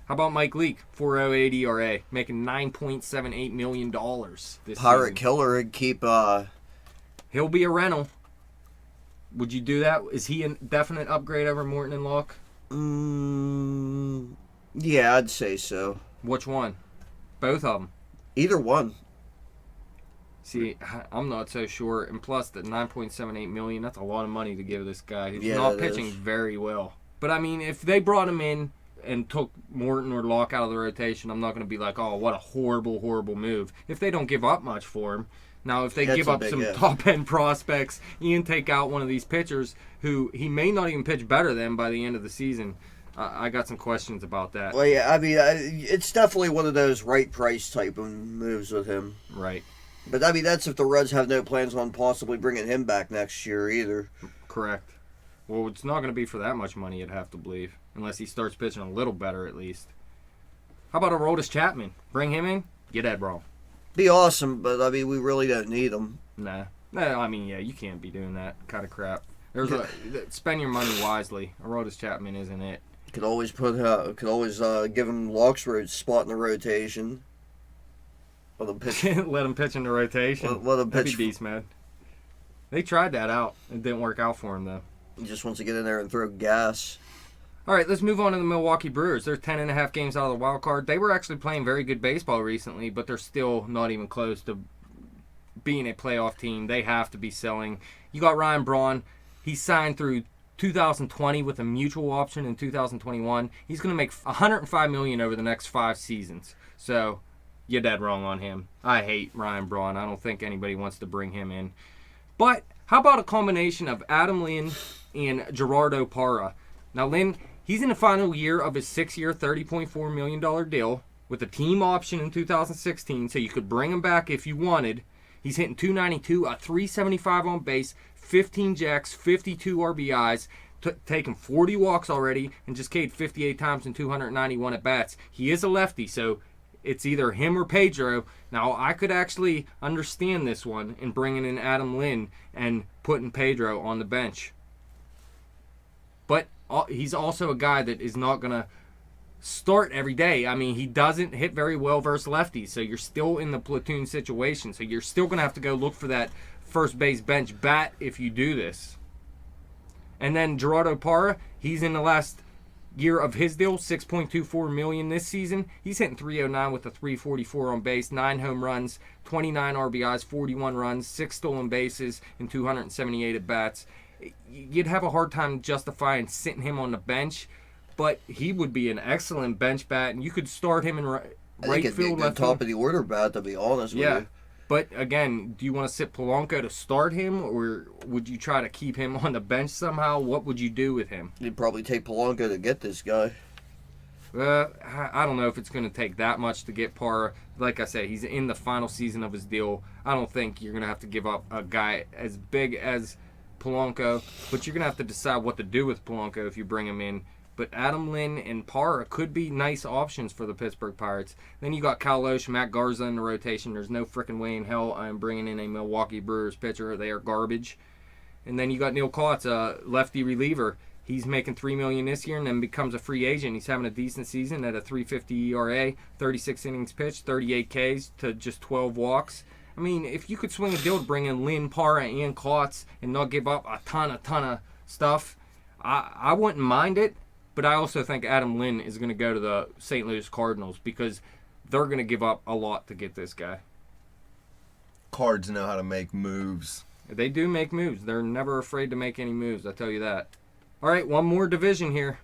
How about Mike Leake, 4.08 ERA, making $9.78 million this Pirate season. killer and keep. He'll be a rental. Would you do that? Is he a definite upgrade over Morton and Locke? Yeah, I'd say so. Which one? Both of them. Either one. See, I'm not so sure. And plus, the $9.78 million, that's a lot of money to give this guy who's Yeah, not it pitching is. very well. But, I mean, if they brought him in and took Morton or Locke out of the rotation, I'm not going to be like, oh, what a horrible, horrible move. If they don't give up much for him. Now, if they That's give a up big some if. top-end prospects and take out one of these pitchers who he may not even pitch better than by the end of the season, I got some questions about that. Well, yeah, I mean, it's definitely one of those right price type of moves with him. Right. But, I mean, that's if the Reds have no plans on possibly bringing him back next year either. Correct. Well, it's not going to be for that much money, you'd have to believe. Unless he starts pitching a little better, at least. How about Aroldis Chapman? Bring him in? Get that wrong. Be awesome, but, I mean, we really don't need him. Nah. No, I mean, yeah, you can't be doing that kind of crap. Spend your money wisely. Aroldis Chapman isn't it. Could always give him Locke's spot in the rotation. Let him pitch. Let him pitch in the rotation. Let him That'd pitch. be beast, man. They tried that out. It didn't work out for him, though. He just wants to get in there and throw gas. All right, let's move on to the Milwaukee Brewers. They're 10.5 games out of the wild card. They were actually playing very good baseball recently, but they're still not even close to being a playoff team. They have to be selling. You got Ryan Braun. He signed through 2020 with a mutual option in 2021. He's going to make $105 million over the next 5 seasons. So you're dead wrong on him. I hate Ryan Braun. I don't think anybody wants to bring him in. But how about a combination of Adam Lynn and Gerardo Parra? Now, Lynn, he's in the final year of his 6-year, $30.4 million deal with a team option in 2016, so you could bring him back if you wanted. He's hitting .292, a .375 on base, 15 jacks, 52 RBIs, taken 40 walks already, and just K'd 58 times in 291 at-bats. He is a lefty, so it's either him or Pedro. Now, I could actually understand this one in bringing in Adam Lynn and putting Pedro on the bench. But he's also a guy that is not going to start every day. I mean, he doesn't hit very well versus lefties, so you're still in the platoon situation. So you're still going to have to go look for that first base bench bat if you do this. And then Gerardo Parra, he's in the last year of his deal, $6.24 million this season. He's hitting .309 with a .344 on base, 9 home runs, 29 RBIs, 41 runs, 6 stolen bases, and 278 at-bats. You'd have a hard time justifying sitting him on the bench, but he would be an excellent bench bat, and you could start him in right field, left top field. of the order bat, to be honest with Yeah, you. but again, do you want to sit Polanco to start him, or would you try to keep him on the bench somehow? What would you do with him? You'd probably take Polanco to get this guy. I don't know if it's going to take that much to get Parra. Like I said, he's in the final season of his deal. I don't think you're going to have to give up a guy as big as Polanco, but you're going to have to decide what to do with Polanco if you bring him in. But Adam Lynn and Parra could be nice options for the Pittsburgh Pirates. Then you got Cal Loesch, Matt Garza in the rotation. There's no freaking way in hell I'm bringing in a Milwaukee Brewers pitcher. They are garbage. And then you got Neil Kotz, a lefty reliever. He's making $3 million this year and then becomes a free agent. He's having a decent season at a .350 ERA, 36 innings pitched, 38 Ks to just 12 walks. I mean, if you could swing a deal to bring in Lynn, Parra, and Kotz and not give up a ton of stuff, I wouldn't mind it. But I also think Adam Lynn is going to go to the St. Louis Cardinals because they're going to give up a lot to get this guy. Cards know how to make moves. They do make moves. They're never afraid to make any moves, I tell you that. All right, one more division here.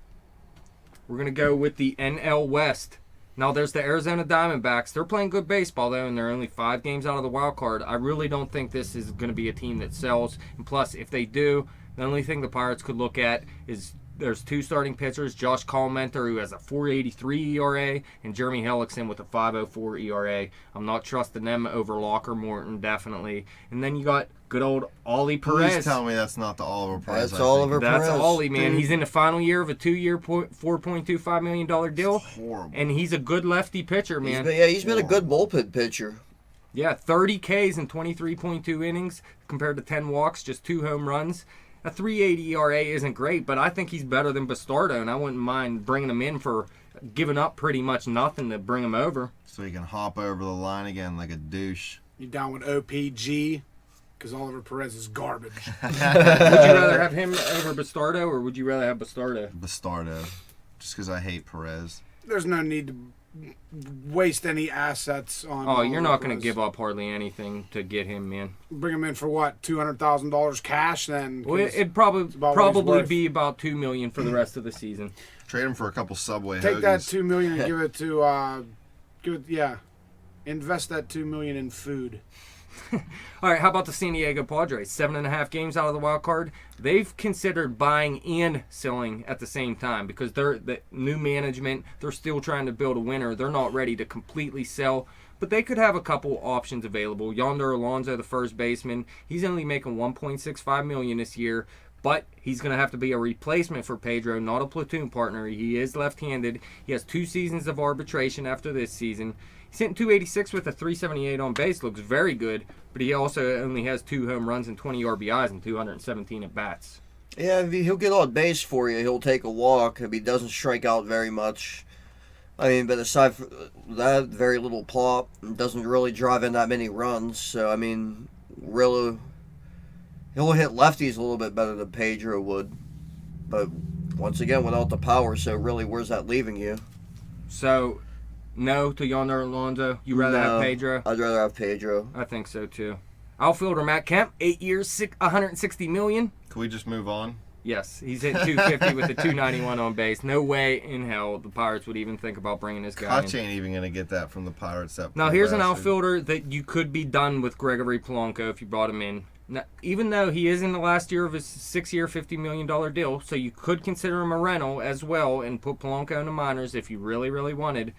We're going to go with the NL West. Now, there's the Arizona Diamondbacks. They're playing good baseball, though, and they're only 5 games out of the wild card. I really don't think this is going to be a team that sells. And plus, if they do, the only thing the Pirates could look at is There's two starting pitchers, Josh Collmenter, who has a 4.83 ERA, and Jeremy Hellickson with a 5.04 ERA. I'm not trusting them over Locke or Morton, definitely. And then you got good old Ollie Perez. Please tell me that's not the Oliver Perez. That's Oliver That's Perez. Ollie, man. He's in the final year of a 2-year, $4.25 million deal. Horrible. And he's a good lefty pitcher, man. He's been a good bullpen pitcher. Yeah, 30 Ks in 23.2 innings compared to 10 walks, just 2 home runs. A 3.80 ERA isn't great, but I think he's better than Bastardo, and I wouldn't mind bringing him in for giving up pretty much nothing to bring him over. So he can hop over the line again like a douche. You down with OPG? Because Oliver Perez is garbage. Would you rather have him over Bastardo, or would you rather have Bastardo? Bastardo. Just because I hate Perez. There's no need to waste any assets on. Oh, you're Oliver not going to Perez. give up hardly anything to get him, man. Bring him in for what? $200,000 cash then? Well, 'Cause it'd about what he's probably worth. be about $2 million for the rest of the season. Trade him for a couple Subway take that hoagies. $2 million and give it to invest that $2 million in food. All right, how about the San Diego Padres? 7.5 games out of the wild card. They've considered buying and selling at the same time because they're the new management. They're still trying to build a winner. They're not ready to completely sell, but they could have a couple options available. Yonder Alonso, the first baseman, he's only making $1.65 million this year, but he's going to have to be a replacement for Pedro, not a platoon partner. He is left-handed. He has 2 seasons of arbitration after this season. He's hitting .286 with a .378 on base. Looks very good, but he also only has 2 home runs and 20 RBIs and 217 at-bats. Yeah, he'll get on base for you. He'll take a walk if he doesn't strike out very much. I mean, but aside from that, very little pop. Doesn't really drive in that many runs. So, I mean, really, he'll hit lefties a little bit better than Pedro would. But once again, without the power, so really, where's that leaving you? So, no to Yonder Alonso. You rather have Pedro? I'd rather have Pedro. I think so, too. Outfielder Matt Kemp, 8 years, $160 million. Can we just move on? Yes, he's hitting .250 with a .291 on base. No way in hell the Pirates would even think about bringing this guy Koch in. ain't even going to get that from the Pirates. Now, here's an outfielder that you could be done with Gregory Polanco if you brought him in. Now, even though he is in the last year of his 6-year, $50 million deal, so you could consider him a rental as well and put Polanco in the minors if you really, really wanted.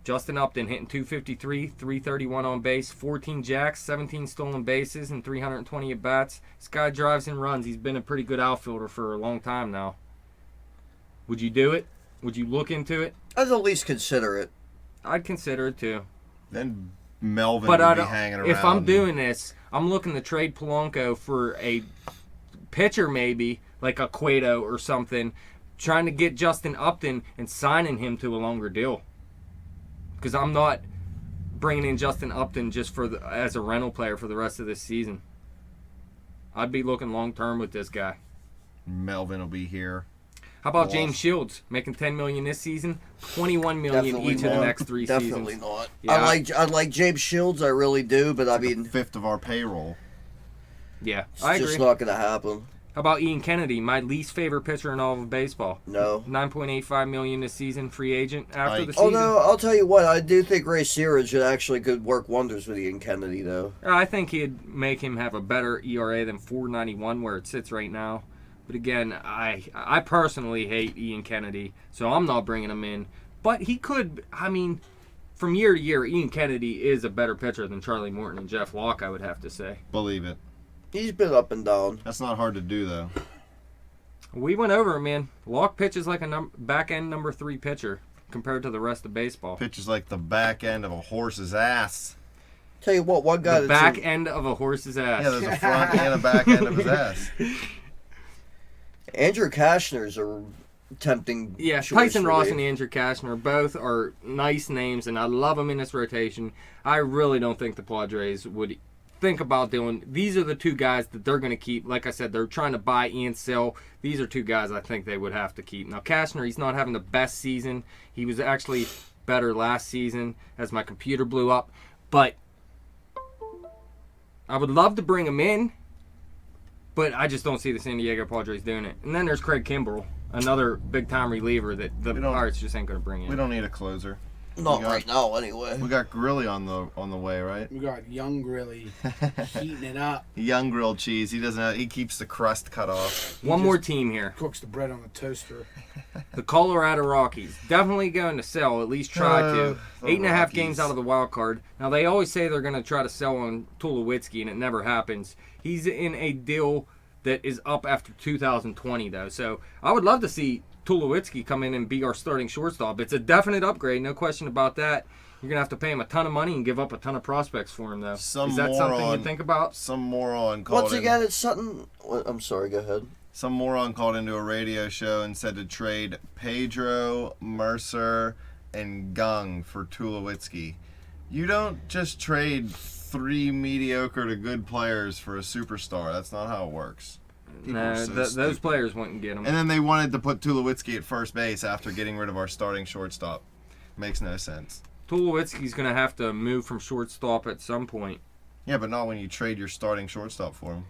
Justin Upton hitting .253, .331 on base, 14 jacks, 17 stolen bases, and 320 at-bats. This guy drives and runs. He's been a pretty good outfielder for a long time now. Would you do it? Would you look into it? I'd at least consider it. I'd consider it too. Then Melvin But would be hanging around. if I'm doing this, I'm looking to trade Polanco for a pitcher maybe, like a Cueto or something, trying to get Justin Upton and signing him to a longer deal. Because I'm not bringing in Justin Upton just as a rental player for the rest of this season. I'd be looking long-term with this guy. Melvin will be here. How about Lost. James Shields making $10 million this season, $21 million Definitely each not. of the next 3 Definitely seasons? not. Yeah. I like James Shields, I really do, but I mean, A fifth of our payroll. Yeah, it's I agree. just not going to happen. How about Ian Kennedy, my least favorite pitcher in all of baseball? No. $9.85 million this season, free agent after the Ike. season. Although, I'll tell you what, I do think Ray Searage actually could work wonders with Ian Kennedy, though. I think he'd make him have a better ERA than 4.91 where it sits right now. But again, I personally hate Ian Kennedy, so I'm not bringing him in. But he could, I mean, from year to year, Ian Kennedy is a better pitcher than Charlie Morton and Jeff Locke, I would have to say. Believe it. He's been up and down. That's not hard to do, though. We went over it, man. Locke pitches like a back-end number 3 pitcher compared to the rest of baseball. Pitches like the back end of a horse's ass. Tell you what, one guy The that's back end of a horse's ass. Yeah, there's a front and a back end of his ass. Andrew Kashner's a tempting Yeah, choice Tyson for Ross me. and Andrew Kashner both are nice names, and I love them in this rotation. I really don't think the Padres would think about doing. These are the 2 guys that they're going to keep. Like I said, they're trying to buy and sell. These are 2 guys I think they would have to keep. Now, Kashner, he's not having the best season. He was actually better last season as my computer blew up. But I would love to bring him in, but I just don't see the San Diego Padres doing it. And then there's Craig Kimbrell, another big-time reliever that the We don't- Pirates just ain't going to bring in. We don't need a closer. Not right now, anyway. We got Grilly on the way, right? We got young Grilly heating it up. Young grilled cheese. He keeps the crust cut off. One more team here. Cooks the bread on the toaster. The Colorado Rockies. Definitely going to sell, at least try to. The 8.5 Rockies. games out of the wild card. Now, they always say they're going to try to sell on Tulowitzki, and it never happens. He's in a deal that is up after 2020, though. So I would love to see Tulowitzki come in and be our starting shortstop. It's a definite upgrade, no question about that. You're going to have to pay him a ton of money and give up a ton of prospects for him, though. Is that something you think about? Some moron called Once again, it's something... I'm sorry, go ahead. Some moron called into a radio show and said to trade Pedro, Mercer, and Gung for Tulowitzki. You don't just trade 3 mediocre to good players for a superstar. That's not how it works. No, those players wouldn't get him. And then they wanted to put Tulowitzki at first base after getting rid of our starting shortstop. Makes no sense. Tulowitzki's going to have to move from shortstop at some point. Yeah, but not when you trade your starting shortstop for him.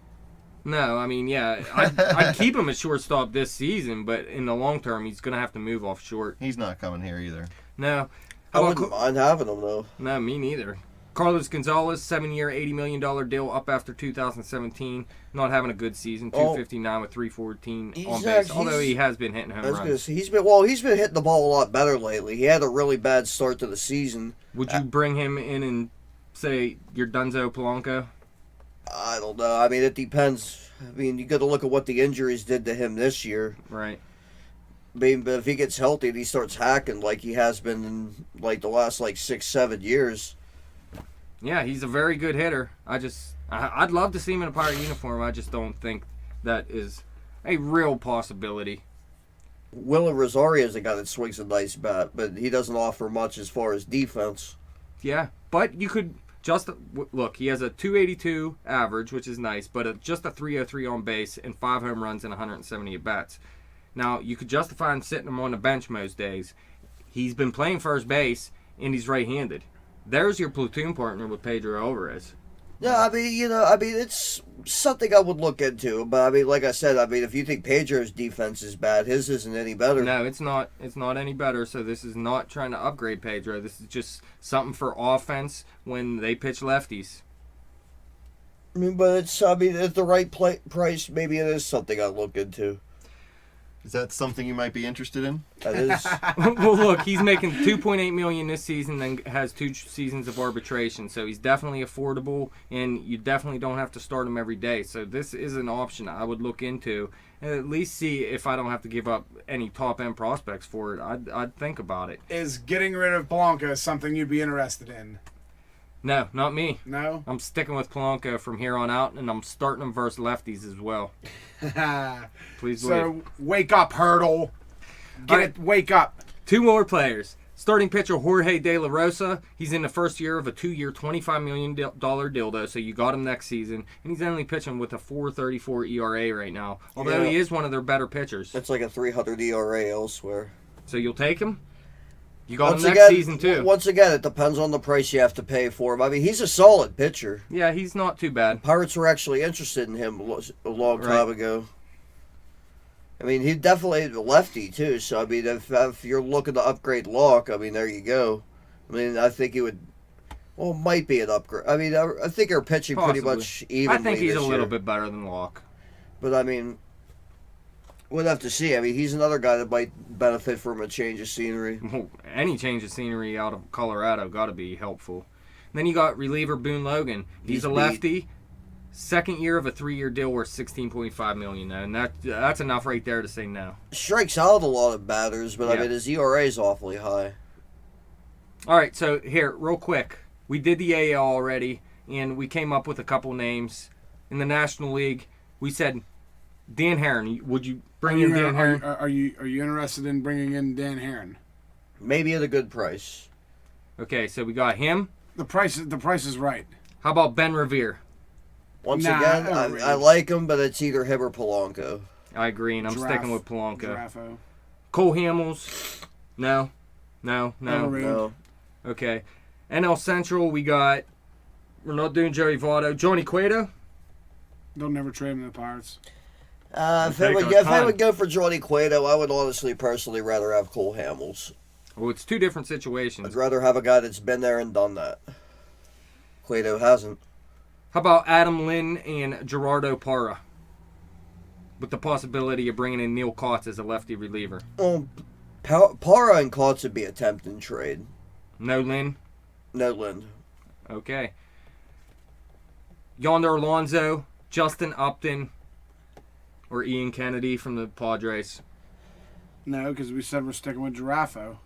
No, I mean, yeah, I'd keep him at shortstop this season, but in the long term, he's going to have to move off short. He's not coming here either. No. I wouldn't mind having him, though. No, me neither. Carlos Gonzalez, 7-year, $80 million deal up after 2017. Not having a good season. 259 with 314 on base. Although he has been hitting home runs. He's been hitting the ball a lot better lately. He had a really bad start to the season. Would you bring him in and say you're Dunzo Polanco? I don't know. I mean, it depends. I mean, you got to look at what the injuries did to him this year. Right. I mean, but if he gets healthy and he starts hacking like he has been in like the last 6-7 years. Yeah, he's a very good hitter. I'd love to see him in a Pirate uniform. I just don't think that is a real possibility. Willie Rosario is a guy that swings a nice bat, but he doesn't offer much as far as defense. Yeah, but you could just look. He has a 282 average, which is nice, but just a 303 on base and 5 home runs and 170 at bats. Now you could justify him sitting him on the bench most days. He's been playing first base and he's right-handed. There's your platoon partner with Pedro Alvarez. Yeah, I mean, it's something I would look into. But, I mean, like I said, if you think Pedro's defense is bad, his isn't any better. No, it's not. It's not any better. So this is not trying to upgrade Pedro. This is just something for offense when they pitch lefties. I mean, but at the right price, maybe it is something I'd look into. Is that something you might be interested in? That is. Well, look, he's making $2.8 million this season, then has 2 seasons of arbitration, so he's definitely affordable, and you definitely don't have to start him every day. So this is an option I would look into, and at least see if I don't have to give up any top end prospects for it. I'd think about it. Is getting rid of Polanco something you'd be interested in? No, not me. No? I'm sticking with Polanco from here on out, and I'm starting him versus lefties as well. Please believe. So, wake up, Hurdle. Wake up. 2 more players. Starting pitcher Jorge De La Rosa. He's in the first year of a 2-year, $25 million deal, though, so you got him next season. And he's only pitching with a 4.34 ERA right now, although he is one of their better pitchers. That's like a 300 ERA elsewhere. So you'll take him? You got him next season, too. Once again, it depends on the price you have to pay for him. I mean, he's a solid pitcher. Yeah, he's not too bad. Pirates were actually interested in him a long time ago. I mean, he's definitely a lefty, too. So, I mean, if you're looking to upgrade Locke, I mean, there you go. I mean, I think he would... Well, it might be an upgrade. I mean, I think they're pitching Possibly. pretty much evenly I think he's this a little year. bit better than Locke. But, I mean... We'll have to see. I mean, he's another guy that might benefit from a change of scenery. Well, any change of scenery out of Colorado got to be helpful. And then you got reliever Boone Logan. He's a lefty. Second year of a 3-year deal worth $16.5 million, though, and that's enough right there to say no. Strikes out a lot of batters, but I mean, his ERA is awfully high. All right, so here, real quick. We did the AL already, and we came up with a couple names. In the National League, we said Dan Herron. Would you bring in Dan Herron? Are you interested in bringing in Dan Herron? Maybe at a good price. Okay, so we got him. The price is right. How about Ben Revere? Once again, I like him, but it's either him or Polanco. I agree, and I'm sticking with Polanco. Giraffe. Cole Hamels? No. Okay. NL Central, we're not doing Joey Votto. Johnny Cueto? They'll never trade him to the Pirates. If I would go for Johnny Cueto, I would honestly, personally rather have Cole Hamels. Well, it's two different I'd situations. rather have a guy that's been there and done that. Cueto hasn't. How about Adam Lynn and Gerardo Parra? With the possibility of bringing in Neil Kotz as a lefty reliever. Parra and Klotz would be a tempting trade. No Lynn? No Lind. Okay. Yonder Alonso, Justin Upton, or Ian Kennedy from the Padres. No, because we said we're sticking with Giraffe.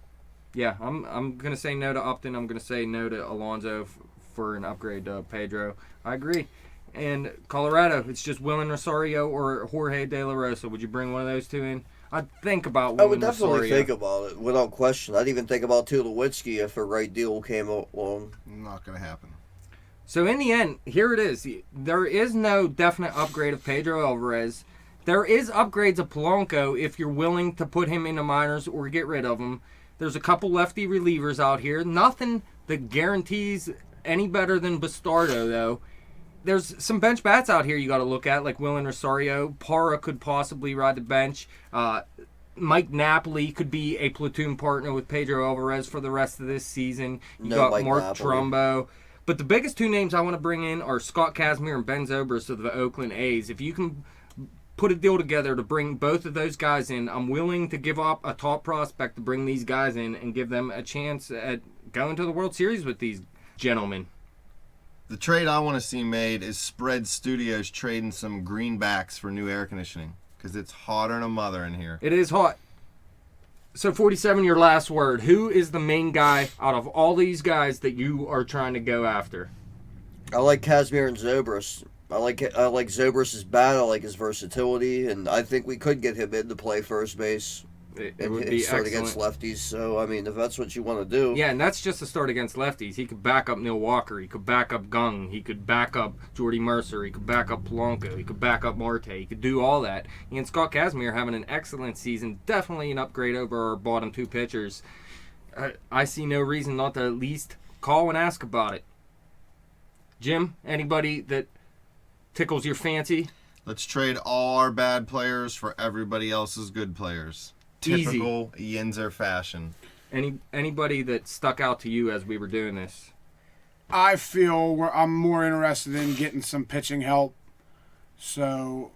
Yeah, I'm going to say no to Upton. I'm going to say no to Alonso for an upgrade to Pedro. I agree. And Colorado, it's just Willen Rosario or Jorge De La Rosa. Would you bring one of those two in? I'd think about Willen I would definitely Rosario. think about it, without question. I'd even think about Tulowitzki if a right deal came along. Not going to happen. So in the end, here it is. There is no definite upgrade of Pedro Alvarez. There is upgrades of Polanco if you're willing to put him in the minors or get rid of him. There's a couple lefty relievers out here. Nothing that guarantees any better than Bastardo, though. There's some bench bats out here you got to look at, like Willen Rosario. Parra could possibly ride the bench. Mike Napoli could be a platoon partner with Pedro Alvarez for the rest of this season. You got Mike Mark Napoli. Trumbo. But the biggest two names I want to bring in are Scott Kazmir and Ben Zobrist of the Oakland A's. If you can put a deal together to bring both of those guys in, I'm willing to give up a top prospect to bring these guys in and give them a chance at going to the World Series with these gentlemen. The trade I want to see made is Spread Studios trading some greenbacks for new air conditioning because it's hotter than a mother in here. It is hot. So 47, your last word. Who is the main guy out of all these guys that you are trying to go after? I like Kazmir and Zobrist. I like Zobrist's bat. I like his versatility, and I think we could get him in to play first base. It would be start excellent. against lefties. So I mean, if that's what you want to do, Yeah, and that's just a start against lefties. He could back up Neil Walker. He could back up Gung. He could back up Jordy Mercer. He could back up Polanco. He could back up Marte. He could do all that. And Scott Kazmir having an excellent season. Definitely an upgrade over our bottom two pitchers. I see no reason not to at least call and ask about it. Jim, anybody that tickles your fancy? Let's trade all our bad players for everybody else's good players. Easy. Typical Yinzer fashion. Anybody that stuck out to you as we were doing this? I feel I'm more interested in getting some pitching help. So,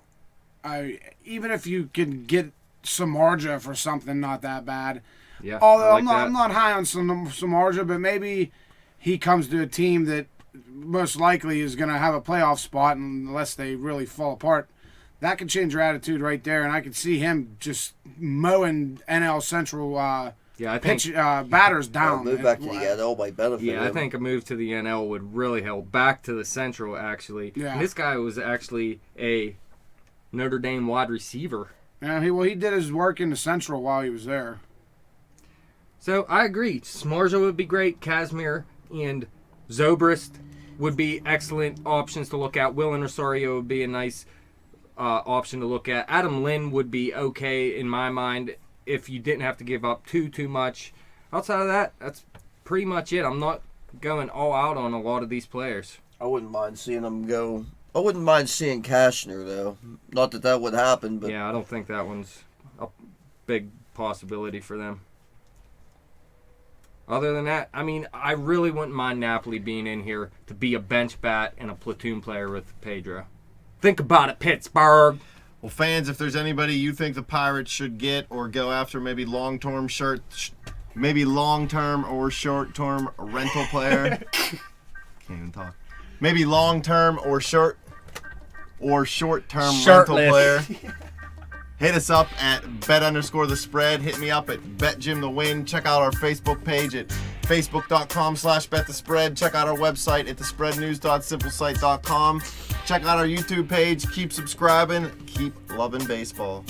even if you can get Samardzija for something not that bad. Yeah. Although I like that. I'm not high on Samardzija, but maybe he comes to a team that most likely is going to have a playoff spot unless they really fall apart. That could change your attitude right there, and I could see him just mowing NL Central Yeah, I think. pitch batters down. move back to the NL might benefit Yeah, I him. think a move to the NL would really help. Back to the Central, actually. Yeah. And this guy was actually a Notre Dame wide receiver. Yeah, he did his work in the Central while he was there. So I agree. Samardzija would be great. Kazmir and Zobrist would be excellent options to look at. Willen Rosario would be a nice option to look at. Adam Lynn would be okay in my mind if you didn't have to give up too much. Outside of that, that's pretty much it. I'm not going all out on a lot of these players. I wouldn't mind seeing him go. I wouldn't mind seeing Cashner though. Not that would happen, but Yeah, I don't think that one's a big possibility for them. Other than that, I mean, I really wouldn't mind Napoli being in here to be a bench bat and a platoon player with Pedro. Think about it, Pittsburgh. Well, fans, if there's anybody you think the Pirates should get or go after, maybe long-term or short-term rental player. Can't even talk. Maybe long-term or short-term rental player. Hit us up at bet_the_spread. Hit me up at betjimthewin. Check out our Facebook page at facebook.com/betthespread. Check out our website at thespreadnews.simplesite.com. Check out our YouTube page. Keep subscribing. Keep loving baseball.